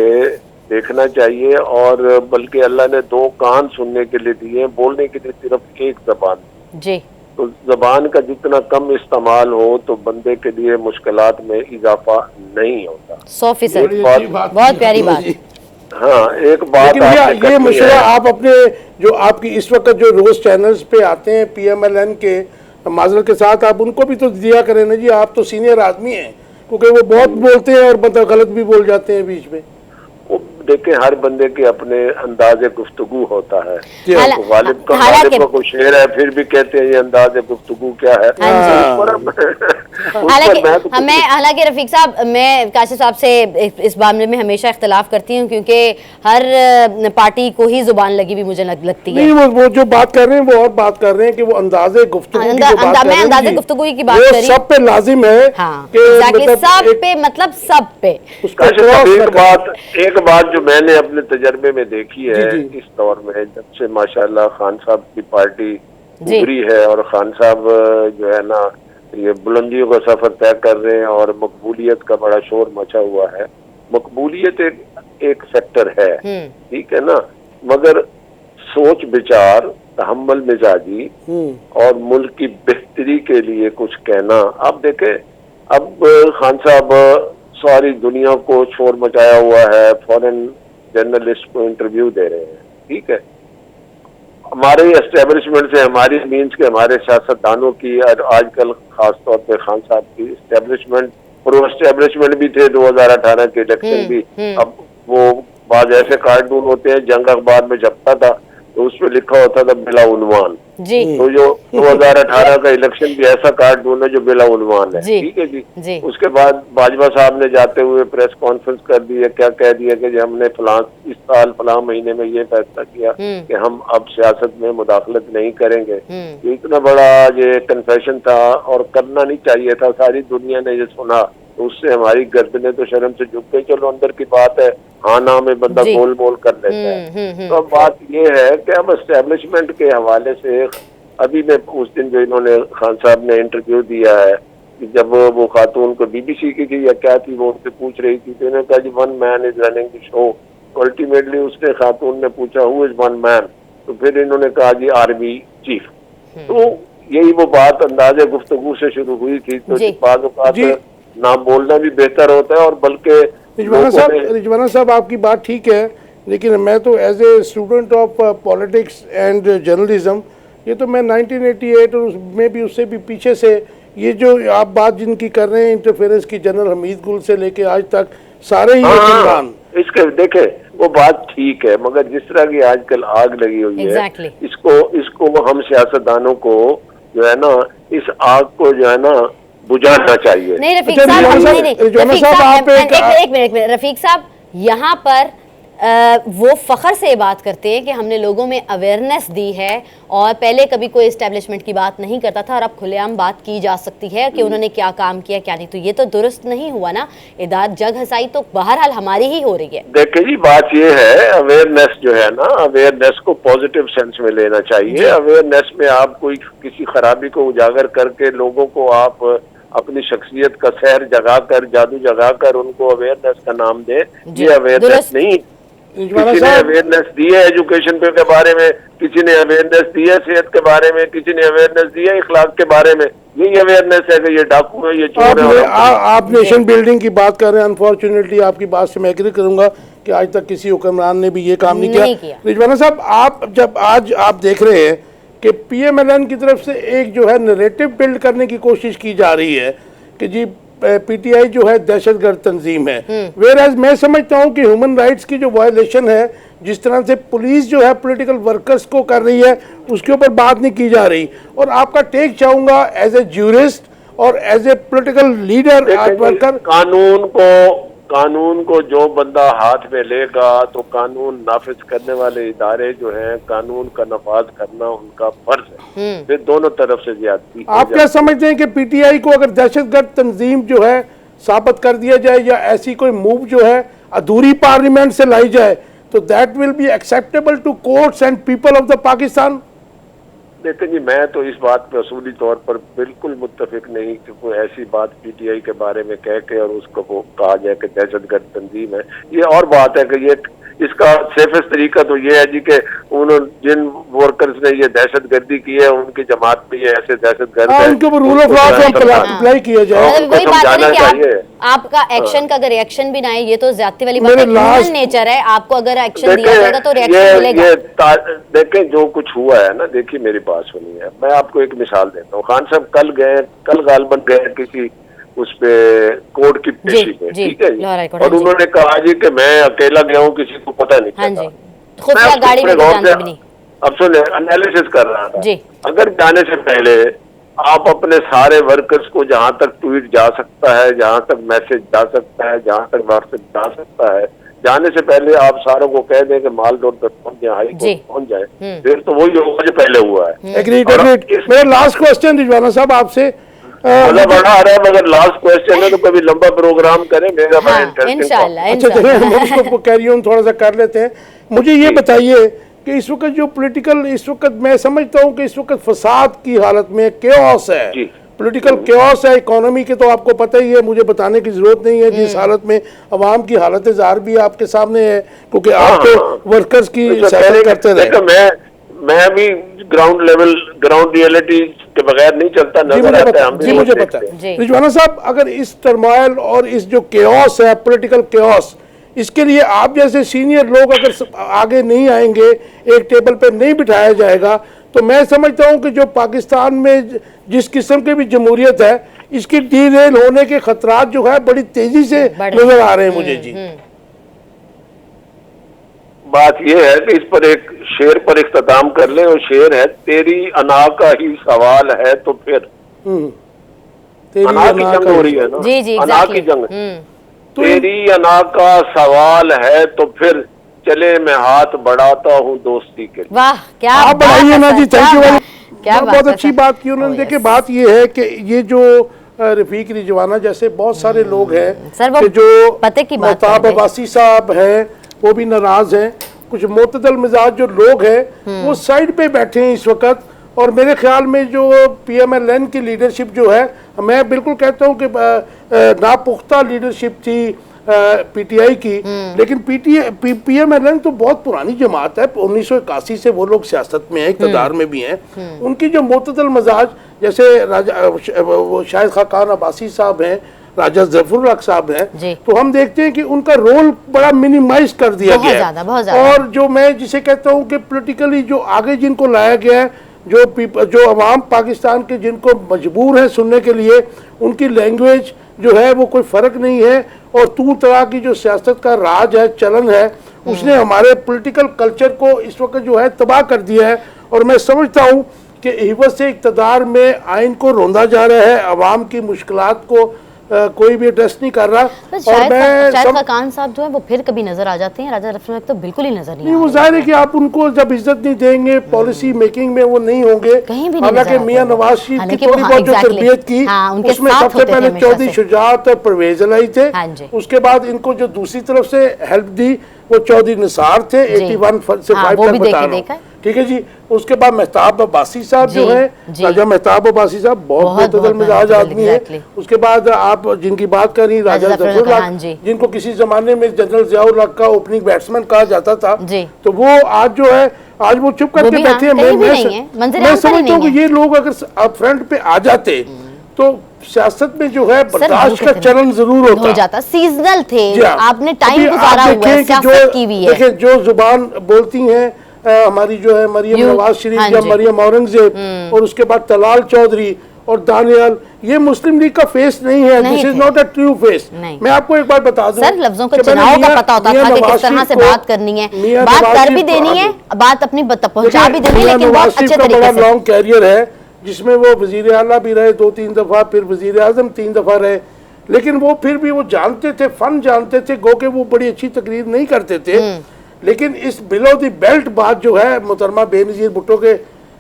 देखना चाहिए। और बल्कि अल्लाह ने 2 कान सुनने के लिए दिए, बोलने के लिए सिर्फ एक जबान जी। तो जबान का जितना कम इस्तेमाल हो तो बंदे के लिए मुश्किलात में इजाफा नहीं होता। 100% बहुत प्यारी बात। हाँ, एक बात ये मशवरा आप अपने जो आपकी इस वक्त जो रोज चैनल्स पे आते हैं PMLN के, माजरत के साथ आप उनको भी तो दिया करें ना जी, आप तो सीनियर आदमी हैं, क्योंकि वो बहुत बोलते हैं और मतलब गलत भी बोल जाते हैं बीच में। देखें, हर बंदे के अपने अंदाज़े गुफ्तगू होता है। गालिब का कोई शेर है, फिर भी कहते हैं ये अंदाज़े गुफ्तगू क्या है। हालांकि रफीक साहब, मैं काशिफ साहब से इस मामले में हमेशा इख्तलाफ करती हूँ, क्योंकि हर पार्टी को ही जुबान लगी भी मुझे लगती है। नहीं, वो जो बात कर रहे हैं वो और बात कर रहे हैं कि वो अंदाजे गुफ्तगू की बात कर रहे हैं। अंदाजे गुफ्तगू की बात कर रही हूं, सब पे लाजिम है। सब पे मतलब सब पे। एक बात जो मैंने अपने तजर्बे में देखी है इस दौर में, जब से माशाल्लाह खान साहब की पार्टी उभरी है और खान साहब जो है ना ये बुलंदियों का सफर तय कर रहे हैं और मकबूलियत का बड़ा शोर मचा हुआ है। मकबूलियत एक फैक्टर है, ठीक है ना, मगर सोच विचार, तहम्मुल मिजाजी और मुल्क की बेहतरी के लिए कुछ कहना। आप देखें, अब खान साहब सारी दुनिया को शोर मचाया हुआ है, फॉरेन जर्नलिस्ट को इंटरव्यू दे रहे हैं। ठीक है, हमारे एस्टेब्लिशमेंट से, हमारी मीन्स के हमारे सियासतदानों की, आजकल खास तौर पे खान साहब की एस्टेब्लिशमेंट, प्रो एस्टेब्लिशमेंट भी थे 2018 के इलेक्शन भी। अब वो बाद ऐसे कार्टून होते हैं, जंग अखबार में छपता था तो उसमें लिखा होता था बिला उन्वान। जी तो जो 2018 का इलेक्शन भी ऐसा कार्टून है जो बिला उन्वान है। जी, ठीक है जी। जी। उसके बाद बाजवा साहब ने जाते हुए प्रेस कॉन्फ्रेंस कर दी है, क्या कह दिया कि हमने इस साल फलां महीने में ये फैसला किया कि हम अब सियासत में मुदाखलत नहीं करेंगे। ये इतना बड़ा ये कन्फेशन था और करना नहीं चाहिए था। सारी दुनिया ने ये सुना तो उससे हमारी गर्दनें तो शर्म से झुक गई। चलो अंदर की बात है, हाँ ना में बंदा जी। गोल मोल कर लेता है। तो अब बात ये है कि अब एस्टेब्लिशमेंट के हवाले से अभी मैं उस दिन जो इन्होंने खान साहब ने इंटरव्यू दिया है कि जब वो खातून को BBC की थी या क्या थी, वो उनसे पूछ रही थी तो इन्होंने कहा जी one man is running the show. Ultimately उसने खातून ने पूछा हु इज वन मैन, तो फिर इन्होंने कहा जी आर्मी चीफ। तो यही वो बात अंदाजे गुफ्तगू से शुरू हुई थी। तो बाद औक़ात ना बोलना भी बेहतर होता है और बल्कि रिजवाना साहब आपकी बात ठीक है, लेकिन मैं तो as a student of politics and journalism, ये तो मैं 1988 और उसमें भी उससे भी पीछे से ये जो आप बात जिनकी कर रहे हैं इंटरफेरेंस की, जनरल हमीद गुल से लेके आज तक सारे ही इसके देखे वो बात ठीक है, मगर जिस तरह की आजकल आग लगी हुई है इसको हम सियासतदानों को जो है ना इस आग को जो है ना बुझाना चाहिए। नहीं रफीक साहब, एक मिनट रफीक साहब, यहाँ पर वो फखर से बात करते हैं कि हमने लोगों में अवेयरनेस दी है और पहले कभी कोई एस्टेब्लिशमेंट की बात नहीं करता था और अब खुलेआम बात की जा सकती है कि उन्होंने क्या काम किया क्या नहीं। तो ये तो दुरुस्त नहीं हुआ ना, इदार जग हसाई तो बहरहाल हमारी ही हो रही है। देखिए जी बात ये है, अवेयरनेस जो है ना, अवेयरनेस को पॉजिटिव सेंस में लेना चाहिए। अवेयरनेस में आप कोई किसी खराबी को उजागर करके लोगों को आप अपनी शख्सियत का सहर जगाकर, जादू जगाकर उनको अवेयरनेस का नाम दे, ये अवेयरनेस नहीं। किसी ने अवेयरनेस दी है एजुकेशन पे के बारे में, किसी ने अवेयरनेस दी है सेहत के बारे में, किसी ने अवेयरनेस दी है इखलाक के बारे में। यही अवेयरनेस है कि ये डाकू है, ये चोर है। आप नेशन बिल्डिंग की बात कर रहे हैं, अनफॉर्चुनेटली आपकी बात से मैं एग्री करूंगा कि आज तक किसी हुक्मरान ने भी ये काम नहीं किया। रिजवाना साहब, आप जब आज आप देख रहे हैं कि PMLN की तरफ से एक जो है नैरेटिव बिल्ड करने की कोशिश की जा रही है कि जी PTI जो है दहशतगर्द तंजीम है, वेयरएज मैं समझता हूं कि ह्यूमन राइट्स की जो वायलेशन है, जिस तरह से पुलिस जो है पॉलिटिकल वर्कर्स को कर रही है, उसके ऊपर बात नहीं की जा रही। और आपका टेक चाहूंगा एज ए ज्यूरिस्ट और as a political leader worker. कानून को जो बंदा हाथ में लेगा तो कानून नाफिज करने वाले इदारे जो हैं, कानून का नफाज करना उनका फर्ज है। फिर दोनों तरफ से ज्यादती। आप क्या समझते हैं कि PTI को अगर दहशतगर्द तंजीम जो है साबित कर दिया जाए या ऐसी कोई मूव जो है अधूरी पार्लियामेंट से लाई जाए तो that will be acceptable to courts and people of the Pakistan? देखिए जी, मैं तो इस बात पर असूली तौर पर बिल्कुल मुत्तफिक नहीं कि कोई ऐसी बात PTI के बारे में कह के और उसको कहा जाए कि दहशतगर्द तंजीम है। ये और बात है कि ये इसका सेफेस्ट तरीका तो ये है जी कि उन्होंने जिन वर्कर्स ने ये दहशतगर्दी की है उनकी जमात में ये ऐसे दहशतगर्द है, उनके ऊपर रूल ऑफ लॉ अप्लाई किया जाए। वही बात है कि आपका एक्शन का अगर रिएक्शन भी ना है, ये तो ज्यादती वाली बात है, ह्यूमन नेचर है। आपको अगर एक्शन दिया जाएगा तो रिएक्शन मिलेगा। देखें जो कुछ हुआ है ना, देखिए मेरी बात सुनिए, मैं आपको एक मिसाल देता हूँ। खान साहब कल गालबन गए किसी उस पे कोर्ट की पेशी में, ठीक है जी, और उन्होंने कहा जी कि मैं अकेला गया हूँ, किसी को पता नहीं चला। खुफिया गाड़ी में जानते भी नहीं। अब सुने, एनालिसिस कर रहा था। अगर जाने से पहले आप अपने सारे वर्कर्स को जहां तक ट्वीट जा सकता है, जहां तक मैसेज जा सकता है, जहां तक व्हाट्सएप जा सकता है, जाने से पहले आप सारों को कह दें कि माल रोड पर पहुंच जाए, हाई कोर्ट पहुंच जाए, फिर तो वही होगा जो पहले हुआ है। एग्रीड। मेरा लास्ट क्वेश्चन रिजवाना साहब आपसे, बड़ा आ रहा है मगर लास्ट क्वेश्चन है तो कभी लंबा प्रोग्राम करें, मेरा बड़ा इंटरेस्टिंग। अच्छा हम उसको कैरी ऑन थोड़ा सा कर लेते हैं। मुझे ये बताइए कि इस वक्त जो पॉलिटिकल, इस वक्त मैं समझता हूँ कि इस वक्त फसाद की हालत में केओस है, पॉलिटिकल केओस है। इकोनॉमी के तो आपको पता ही है, मुझे बताने की जरूरत नहीं है जिस हालत में अवाम की हालत ज़ाहिर भी आपके सामने है, क्योंकि आप तो वर्कर्स की सैर करते रहे। मैं भी ग्राउंड लेवल, ग्राउंड रियलिटी के बगैर नहीं चलता, नजर आता है। जी मुझे पता है। रिजवाना साहब, अगर इस टर्मोइल और इस जो केओस है, पॉलिटिकल केओस, इसके लिए आप जैसे सीनियर लोग अगर आगे नहीं आएंगे, एक टेबल पर नहीं बिठाया जाएगा, तो मैं समझता हूं कि जो पाकिस्तान में जिस किस्म की भी जमहूरियत है, इसकी डीरेल होने के खतरात जो है बड़ी तेजी से नजर आ रहे हैं मुझे। जी बात ये है कि इस पर एक शेर पर इख्तिताम कर ले, और शेर है, तेरी अना का ही सवाल है तो फिर। तेरी अना की जंग हो रही है ना, जी जी अना की जंग, तेरी अना का सवाल है तो फिर चले मैं हाथ बढ़ाता हूँ दोस्ती के। वाह क्या आप बढ़ाइए ना जी, थैंक यू। क्या बहुत अच्छी बात की उन्होंने। देखिए बात ये है कि ये जो रफीक रिजवाना जैसे बहुत सारे लोग हैं सर, वो कि जो पते की बात महताब कर रहे हैं। अब्बासी साहब हैं वो भी नाराज हैं, कुछ मोतदल मिजाज जो लोग हैं वो साइड पे बैठे हैं इस वक्त। और मेरे ख्याल में जो PMLN की लीडरशिप जो है, मैं बिल्कुल कहता हूँ कि नापुख्ता लीडरशिप थी PTI की, लेकिन PMLN तो बहुत पुरानी जमात है, 1981 से वो लोग सियासत में हैं, इक़्तिदार में भी हैं। उनकी जो मोतदल मजाज, जैसे वो शाहिद खाकान अब्बासी साहब हैं, राजा ज़फ़रुल हक साहब हैं, तो हम देखते हैं कि उनका रोल बड़ा मिनिमाइज कर दिया गया है। बहुत ज़्यादा। और जो मैं जिसे कहता हूँ कि पॉलिटिकली जो आगे जिनको लाया गया है, जो अवाम पाकिस्तान के जिनको मजबूर है सुनने के लिए, उनकी लैंग्वेज जो है वो कोई फ़र्क नहीं है। और तू तरा की जो सियासत का राज है, चलन है, उसने हमारे पॉलिटिकल कल्चर को इस वक्त जो है तबाह कर दिया है। और मैं समझता हूँ कि हिवत से इक़्तिदार में आइन को रोंदा जा रहा है, अवाम की मुश्किलात को कोई भी एड्रेस नहीं कर रहा। और शाहिद खाकान साहब जो है वो फिर कभी नजर आ जाते हैं, राजा ज़फ़रुल हक तो बिल्कुल ही नजर नहीं। वो जाहिर है कि आप उनको जब इज्जत नहीं देंगे, पॉलिसी मेकिंग में वो नहीं होंगे। हालांकि मियां नवाज शरीफ की थोड़ी बहुत जो तरबियत की, उसमें सबसे पहले चौधरी शुजात और परवेज अलाई थे। उसके बाद इनको जो दूसरी तरफ से हेल्प दी वो चौधरी निसार थे, 81 से 5 तक बता रहा हूं, ठीक है जी। उसके बाद महताब अब्बासी साहब जो है, राजा महताब अब्बासी साहब बहुत मोतदल मिजाज आदमी है। उसके बाद आप जिनकी बात कर रही, राजा ज़फ़रुल हक, जिनको किसी जमाने में जनरल जियाउल हक का ओपनिंग बैट्समैन कहा जाता था, तो वो आज जो है, आज वो चुप करके बैठे हैं। मैं समझता हूँ कि ये लोग अगर फ्रंट पे आ जाते तो सियासत में जो है बर्दाश्त का चलन जरूर हो जाता। सीजनल थे, आपने टाइम गुजारा हुआ है, सियासत की भी है। देखिए जो जुबान बोलती हैं हमारी जो है मरियम नवाज शरीफ या मरियम औरंगजेब, और उसके बाद तलाल चौधरी और दानियाल, ये मुस्लिम लीग का फेस नहीं है। This is not a true face. मैं आपको एक बार बता दूं, सर लफ्जों को चुनाव का पता होता था कि किस तरह से बात करनी है, बात कर भी देनी है, बात अपनी पहुंचा भी देनी है, लेकिन बहुत अच्छे तरीके से। लॉन्ग कैरियर है जिसमें वो वजीर आला भी रहे 2-3 दफा, फिर वजीर आजम 3 दफा रहे, लेकिन वो फिर भी वो जानते थे, फन जानते थे, गो के वो बड़ी अच्छी तकरीर नहीं करते थे। लेकिन इस बिलो द बेल्ट बात जो है, मोहतरमा बेनज़ीर भुट्टो के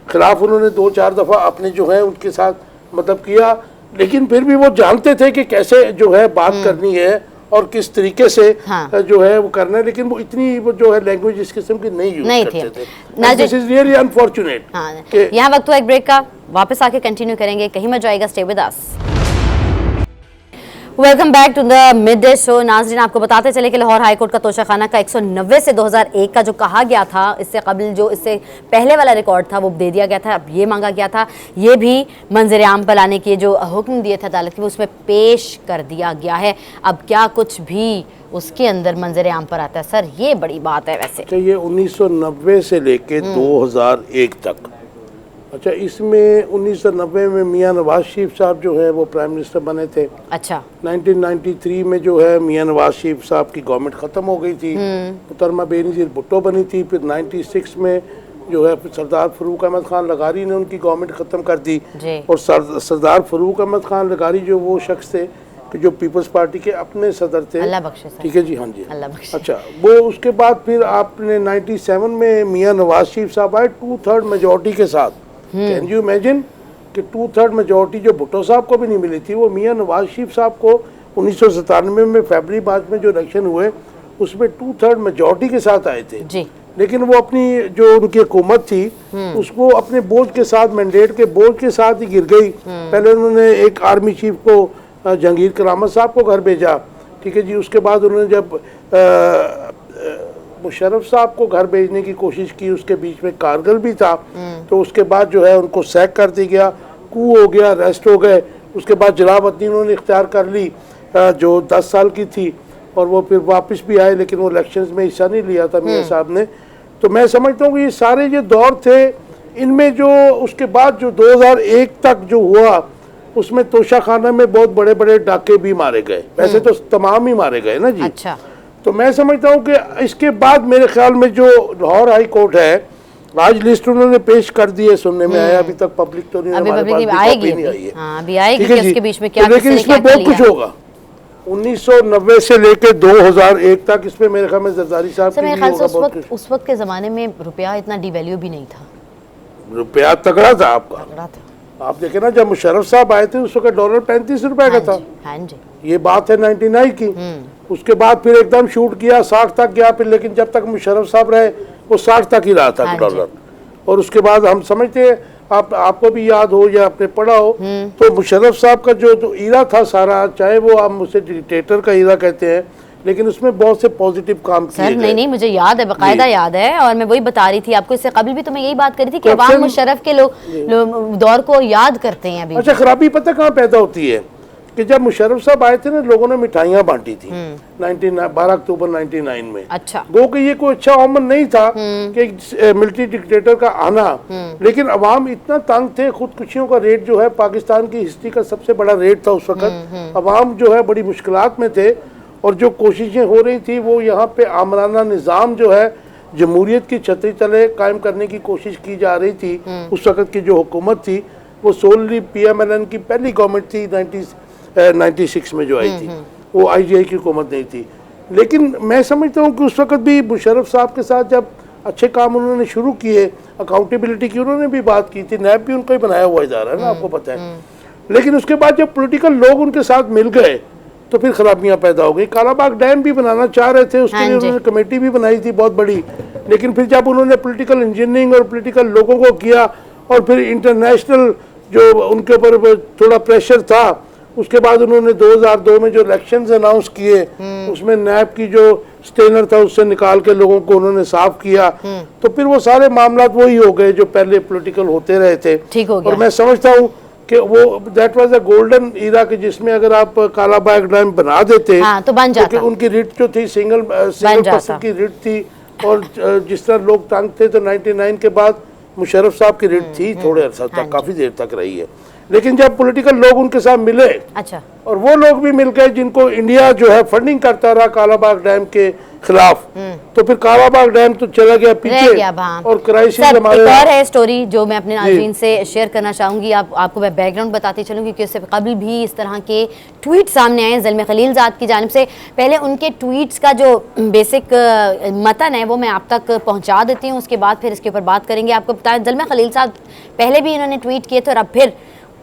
खिलाफ उन्होंने 2-4 दफा अपने जो है उनके साथ मतलब किया, लेकिन फिर भी वो जानते थे कि कैसे जो है बात करनी है और किस तरीके से जो है वो करना है। लेकिन वो इतनी वो जो है लैंग्वेज इस किस्म की नहीं यूज करते थे। This is really unfortunate. यहाँ वक्त हुआ एक ब्रेक का, वापस आके कंटिन्यू करेंगे, कहीं मत जाएगा, stay with us. Welcome back to the mid day show. नाज़रीन, आपको बताते चले कि लाहौर हाई कोर्ट का तोशाखाना का 190 से 2001 का जो कहा गया था, इससे कबल जो इससे पहले वाला रिकॉर्ड था वो दे दिया गया था। अब ये मांगा गया था, ये भी मंजर आम पर लाने के जो हुक्म दिए थे अदालत के, उसमें पेश कर दिया गया है। अब क्या कुछ भी उसके अंदर मंजर आम पर आता है सर, ये बड़ी बात है। वैसे तो ये 1990 से लेके 2001 तक, अच्छा इसमें 1990 में मियां नवाज शरीफ साहब जो है वो प्राइम मिनिस्टर बने थे। अच्छा 1993 में जो है मियां नवाज शरीफ साहब की गवर्नमेंट ख़त्म हो गई थी, मोहतरमा बेनज़ीर भुट्टो बनी थी। फिर 96 में जो है सरदार फरूक अहमद खान लगारी ने उनकी गवर्नमेंट ख़त्म कर दी। और सरदार फरूक अहमद खान लगारी जो वो शख्स थे कि जो पीपल्स पार्टी के अपने सदर थे, ठीक है जी, हाँ जी, अच्छा वो उसके बाद फिर आपने 97 में मियां नवाज शरीफ साहब आए 2/3 मेजोरिटी के साथ। कैन यू इमेजिन कि 2/3 मेजोरिटी जो भुट्टो साहब को भी नहीं मिली थी, वो मियां नवाज शरीफ साहब को 1997 में फरवरी बाद में जो इलेक्शन हुए उसमें 2/3 मेजोरिटी के साथ आए थे जी। लेकिन वो अपनी जो उनकी हुकूमत थी उसको अपने बोझ के साथ, मैंडेट के बोझ के साथ ही गिर गई। पहले उन्होंने एक आर्मी चीफ को जहांगीर करामत साहब को घर भेजा, ठीक है जी। उसके बाद उन्होंने जब मुशर्रफ साहब को घर भेजने की कोशिश की, उसके बीच में कारगिल भी था, तो उसके बाद जो है उनको सैक कर दिया गया, कू हो गया, अरेस्ट हो गए। उसके बाद जलावतनी उन्होंने इख्तियार कर ली जो 10 साल की थी, और वो फिर वापस भी आए, लेकिन वो इलेक्शंस में हिस्सा नहीं लिया था मियां साहब ने। तो मैं समझता हूँ कि ये सारे जो दौर थे, इनमें जो उसके बाद जो 2001 तक जो हुआ उसमें तोशाखाना में बहुत बड़े बड़े डाके भी मारे गए। वैसे तो तमाम ही मारे गए ना जी। अच्छा। तो मैं समझता हूँ कि इसके बाद मेरे ख्याल में जो लाहौर हाई कोर्ट है, आज लिस्ट उन्होंने पेश कर दी है, सुनने में आया, अभी तक पब्लिक तो नहीं, हमारे पास भी कॉपी नहीं आई है। हाँ, अभी आएगी ठीक है कि जी। इसके बीच में क्या तो लेकिन इसमें बहुत कुछ होगा। 1990 से लेके 2001 तक इसमें मेरे ख्याल में जरदारी साहब सर, मेरे की ख्याल भी से होगा बहुत कुछ। उस वक्त के ज़माने में रुपया इतना डिवैल्यू भी नहीं था, रुपया तगड़ा था आपका। तगड़ा था। आप देखे ना, जब मुशर्रफ साहब आए थे उस वक्त डॉलर 35 रुपए का था। हाँ जी। ये बात है 99 की। उसके बाद फिर एकदम शूट किया, 60 तक गया फिर, लेकिन जब तक मुशर्रफ साहब रहे वो 60 तक ही रहा था हाँ जी। डॉलर। और उसके बाद हम समझते हैं, आपको भी याद हो या आपने पढ़ा हो, तो मुशर्रफ साहब का जो ईरा था सारा, चाहे वो आप मुझसे डिक्टेटर का ईरा कहते हैं, लेकिन उसमें बहुत से पॉजिटिव काम किए सर नहीं मुझे याद है, बकायदा याद है, और मैं वही बता रही थी आपको, इससे कबल भी तो मैं यही बात करी थी कि अवाम मुशर्रफ के लोग दौर को याद करते हैं अभी। अच्छा, खराबी पता कहाँ पैदा होती है कि जब मुशर्रफ साहब आए थे ना, लोगों ने मिठाइयाँ बांटी थी 12 अक्टूबर 99 में। अच्छा, गो कि ये कोई अच्छा ओमन नहीं था कि मिलिट्री डिक्टेटर का आना, लेकिन अवाम इतना तंग थे, खुदकुशियों का रेट जो है पाकिस्तान की हिस्ट्री का सबसे बड़ा रेट था उस वक्त। अवाम जो है बड़ी मुश्किलात में थे, और जो कोशिशें हो रही थी वो यहाँ पे आमराना निज़ाम जो है जमहूरियत की छतरी तले कायम करने की कोशिश की जा रही थी। उस वक्त की जो हुकूमत थी वो सोलली PMLN की पहली गवर्नमेंट थी 96 में जो आई थी, वो IGI की हुकूमत नहीं थी। लेकिन मैं समझता हूँ कि उस वक्त भी मुशर्रफ साहब के साथ जब अच्छे काम उन्होंने शुरू किए, अकाउंटेबिलिटी की उन्होंने भी बात की थी, नैब भी उनका ही बनाया हुआ इदारा है ना, आपको पता है। लेकिन उसके बाद जब पॉलिटिकल लोग उनके साथ मिल गए तो फिर खराबियां पैदा हो गई। कालाबाग डैम भी बनाना चाह रहे थे, उसके लिए उन्होंने कमेटी भी बनाई थी बहुत बड़ी, लेकिन फिर जब उन्होंने पॉलिटिकल इंजीनियरिंग और पॉलिटिकल लोगों को किया, और फिर इंटरनेशनल जो उनके ऊपर थोड़ा प्रेशर था, उसके बाद उन्होंने 2002 में जो इलेक्शंस अनाउंस किए, उसमें नैब की जो स्टेनर था उससे निकाल के लोगों को उन्होंने साफ किया, तो फिर वो सारे मामला वही हो गए जो पहले पॉलिटिकल होते रहे थे। ठीक हो गया। और मैं समझता हूँ कि वो that was a golden era, के जिसमें अगर आप कालाबाग डैम बना देते तो बन जाता। क्योंकि उनकी रिट जो थी सिंगल पर्सन की रिट थी, और जिस तरह लोग तंग थे, तो 99 के बाद मुशर्रफ साहब की रिट थी थोड़े अरसा तक, काफी देर तक रही है। लेकिन जब पॉलिटिकल लोग उनके साथ मिले, अच्छा, और वो लोग भी मिल गए जिनको इंडिया जो है फंडिंग करता रहा कालाबाग डैम के खिलाफ, तो फिर कालाबाग डैम तो चला गया पीछे, और क्राइसिस हमारे। एक और है स्टोरी जो मैं अपने नाज़रीन से शेयर करना चाहूंगी, आपको मैं बैकग्राउंड बताती चलूँ, क्योंकि उससे कबल भी इस तरह के ट्वीट सामने आए ज़ल्मे खलीलज़ाद की जानिब से। पहले उनके ट्वीट्स का जो बेसिक मतन है वो मैं आप तक पहुँचा देती हूँ, उसके बाद फिर इसके ऊपर बात करेंगे। आपको बताएं, ज़ल्मे खलीलज़ाद पहले भी इन्होंने ट्वीट किए थे, और अब फिर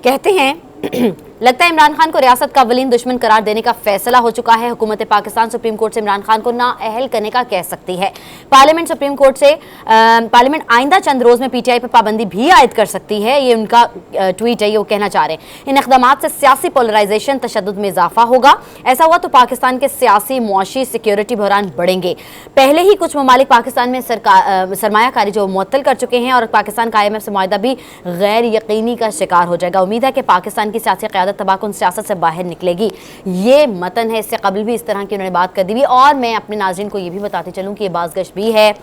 कहते हैं लगता है इमरान खान को रियासत का अवलीन दुश्मन करार देने का फैसला हो चुका है। हुकूमत पाकिस्तान सुप्रीम कोर्ट से इमरान खान को नाअहल करने का कह सकती है। पार्लियामेंट सुप्रीम कोर्ट से पार्लियामेंट आइंदा चंद रोज में PTI पर पाबंदी भी आयद कर सकती है। ये उनका ट्वीट है, ये वो कहना चाह रहे हैं। इन इक़दाम से सियासी पोलराइजेशन, तशद्दुद में इजाफा होगा। ऐसा हुआ तो पाकिस्तान के सियासी, मुआशी, सिक्योरिटी बहरान बढ़ेंगे। पहले ही कुछ ममालिक पाकिस्तान में सरमायाकारी जो मुअत्तल कर चुके हैं, और पाकिस्तान का IMF से मुआहिदा भी गैर यकीनी का शिकार हो जाएगा। उम्मीद है कि पाकिस्तान की सियासी क़यादत तबाहकुन सियासत से बाहर निकलेगी। ये मतन है, इससे कबल भी इस तरह की उन्होंने बात कर दी हुई। और मैं अपने नाज़रीन को ये भी बताती चलूँ कि ये बाज़गश भी है,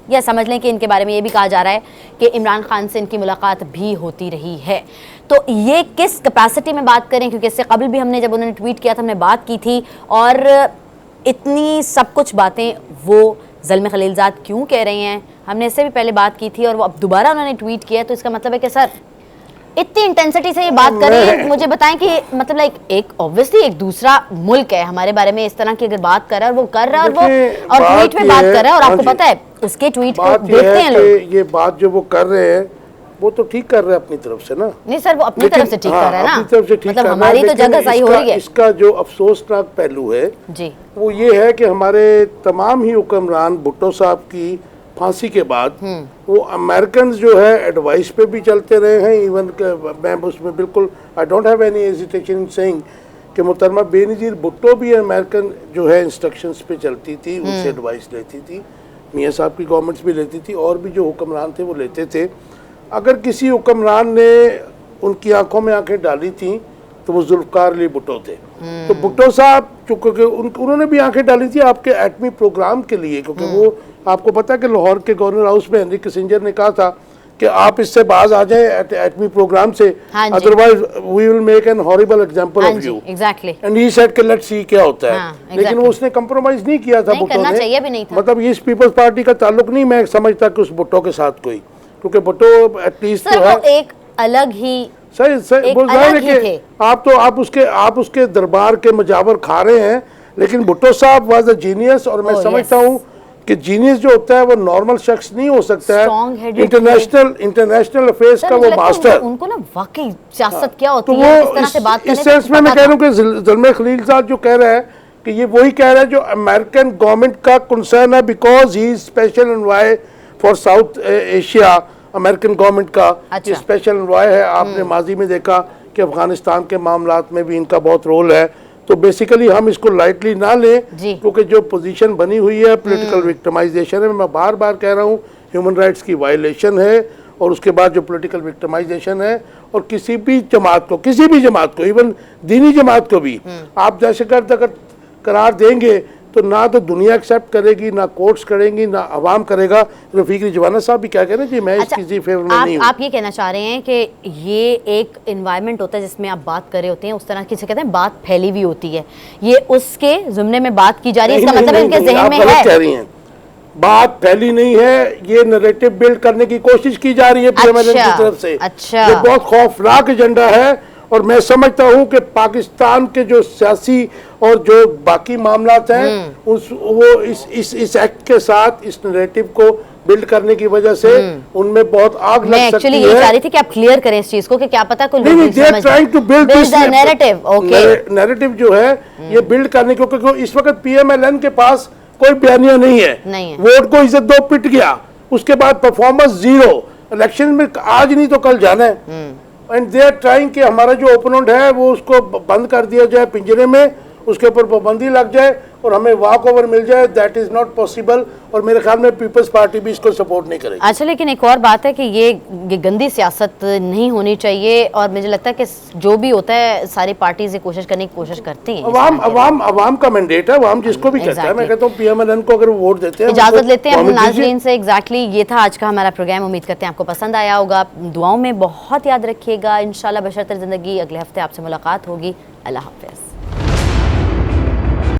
या समझ लें कि इनके बारे में ये भी कहा जा रहा है कि इमरान खान से इनकी मुलाकात भी होती रही है। तो ये किस कैपेसिटी में बात करें, क्योंकि इससे कबल भी हमने जब उन्होंने ट्वीट किया था हमने बात की थी, और इतनी सब कुछ बातें वो ज़ल्मे खलीलज़ाद क्यों कह रहे हैं, हमने इससे भी पहले बात की थी, और वो अब दोबारा उन्होंने ट्वीट किया। तो इसका मतलब है कि सर इतनी इंटेंसिटी से ये बात करें, मुझे बताएं कि मतलब लाइक एक ऑब्वियसली एक दूसरा मुल्क है हमारे बारे में इस तरह की अगर बात कर रहा है, और वो कर रहा है, और ट्वीट में बात कर रहा है, और आपको पता है उसके ट्वीट को देखते हैं लोग। ये बात जो वो कर रहे हैं वो तो ठीक कर रहे हैं अपनी तरफ से ना। नहीं सर, वो अपनी तरफ से ठीक कर रहा है ना, अपनी तरफ से ठीक मतलब हमारी तो जगह सही हो रही है। इसका जो अफसोसनाक पहलू है जी, वो ये है कि हमारे तमाम ही हुक्मरान भुट्टो साहब की फांसी के बाद वो अमेरिकन जो है एडवाइस पे भी चलते रहे हैं। इवन मैं उसमें बिल्कुल I don't have any hesitation in saying कि मुहतरमा बेनज़ीर भुट्टो भी अमेरिकन जो है इंस्ट्रक्शंस पे चलती थी, उनसे एडवाइस लेती थी। मियाँ साहब की गवर्नमेंट्स भी लेती थी, और भी जो हुक्मरान थे वो लेते थे। अगर किसी हुक्मरान ने उनकी आंखों में आंखें डाली थी तो वो जुल्फ़कार अली भुट्टो थे। तो भुट्टो साहब चूँकि उन्होंने भी आंखें डाली थी आपके एटमी प्रोग्राम के लिए, क्योंकि वो आपको पता है कि लाहौर के गवर्नर हाउस में हेनरी किसिंजर ने कहा था कि आप इससे बाज आ जाए एटमी प्रोग्राम से, हाँ जी। Otherwise we will make an horrible example हाँ ऑफ जी, you. Exactly. And he said कि लेट्स सी क्या होता है। हाँ, लेकिन exactly। उसने कंप्रोमाइज नहीं किया था नहीं, भुट्टो करना ने। चाहिए भी नहीं था। मतलब इस पीपल्स पार्टी का ताल्लुक नहीं मैं समझता कि उस भुट्टो के साथ कोई, क्योंकि भुट्टो एटलीस्ट सर जो है वो एक अलग ही सही सही एक वो जाहिर अलग है ही थे। कि आप उसके दरबार के मजावर खा रहे हैं, लेकिन भुट्टो साहब वाज अ जीनियस। और मैं Oh, समझता yes। हूँ कि जीनियस जो होता है वो नॉर्मल शख्स नहीं हो सकता है। Strong-headed इंटरनेशनल अफेयर्स सर का मुझे वो लगता है मास्टर। उनको ना वाकई सियासत क्या तो होती है, वो किस तरह से बात करने इस सेंस में मैं कह रहा हूँ कि ज़ुल्मे खलील साहब जो कह रहा है कि ये वही कह रहा है जो अमेरिकन गवर्नमेंट का कंसर्न है, because he special envoy for south Asia. American government का अच्छा। स्पेशल एनवाय है। आपने माजी में देखा कि अफगानिस्तान के मामलात में भी इनका बहुत रोल है। तो बेसिकली हम इसको लाइटली ना लें, जी। क्योंकि जो पोजीशन बनी हुई है पॉलिटिकल विक्टिमाइजेशन है। मैं बार बार कह रहा हूँ ह्यूमन राइट्स की वायलेशन है, और उसके बाद जो पॉलिटिकल विक्टिमाइजेशन है। और किसी भी जमात को इवन दीनी जमात को भी आप दहशतगर्द अगर करार देंगे तो ना तो दुनिया एक्सेप्ट करेगी, ना कोर्ट्स करेंगी, ना अवाम करेगा। रफीक रिजवाना साहब भी क्या कह रहे हैं जी, मैं इस किसी फेवर में नहीं हूँ। आप ये कहना चाह रहे हैं कि ये एक एनवायरनमेंट होता है जिसमें आप बात कर रहे होते हैं, उस तरह की से कहते हैं बात फैली हुई होती है, ये उसके जुमने में बात की जा रही है, इसका मतलब है इनके जहन में है। कह रही हैं, बात फैली नहीं है, ये नैरेटिव बिल्ड करने की कोशिश की जा रही है PMLN की तरफ से। अच्छा। ये बहुत खौफनाक एजेंडा है। और मैं समझता हूँ कि पाकिस्तान के जो सियासी और जो बाकी मामलात हैं इस एक्ट के साथ इस नैरेटिव को बिल्ड करने की वजह से उनमें बहुत आग मैं लग सकती एक्चुअली है। ये चाह रही थी कि आप क्लियर करें इस चीज को कि क्या पता कोई नहीं, they are trying to build this narrative. Okay, narrative जो है ये बिल्ड करने को, क्योंकि इस वक्त PMLN के पास कोई बयानिया नहीं है। वोट को इज्जत दो, पिट गया, उसके बाद परफॉर्मेंस जीरो। इलेक्शन में आज नहीं तो कल जाना है। एंड दे आर ट्राइंग कि हमारा जो ओपोनेंट है वो उसको बंद कर दिया जाए पिंजरे में, उसके ऊपर पाबंदी लग जाए और हमें वॉक ओवर मिल जाए। That is not possible. और मेरे ख्याल में पीपल्स पार्टी भी इसको सपोर्ट नहीं करेगी। अच्छा, लेकिन एक और बात है कि ये गंदी सियासत नहीं होनी चाहिए, और मुझे लगता है कि जो भी होता है सारी पार्टीज ये कोशिश करने की कोशिश करती हैं। अवाम का मैंडेट है, अवाम जिसको भी कहता है। मैं कहता हूँ PMLN को अगर वोट देते हैं, इजाजत लेते हैं हम नाज़रीन से। एग्जैक्टली ये था आज का हमारा प्रोग्राम। उम्मीद करते हैं आपको पसंद आया होगा। दुआओं में बहुत याद रखिएगा। इंशाल्लाह बशर्ते ज़िंदगी अगले हफ्ते आपसे मुलाकात होगी। अल्लाह हाफ़िज़।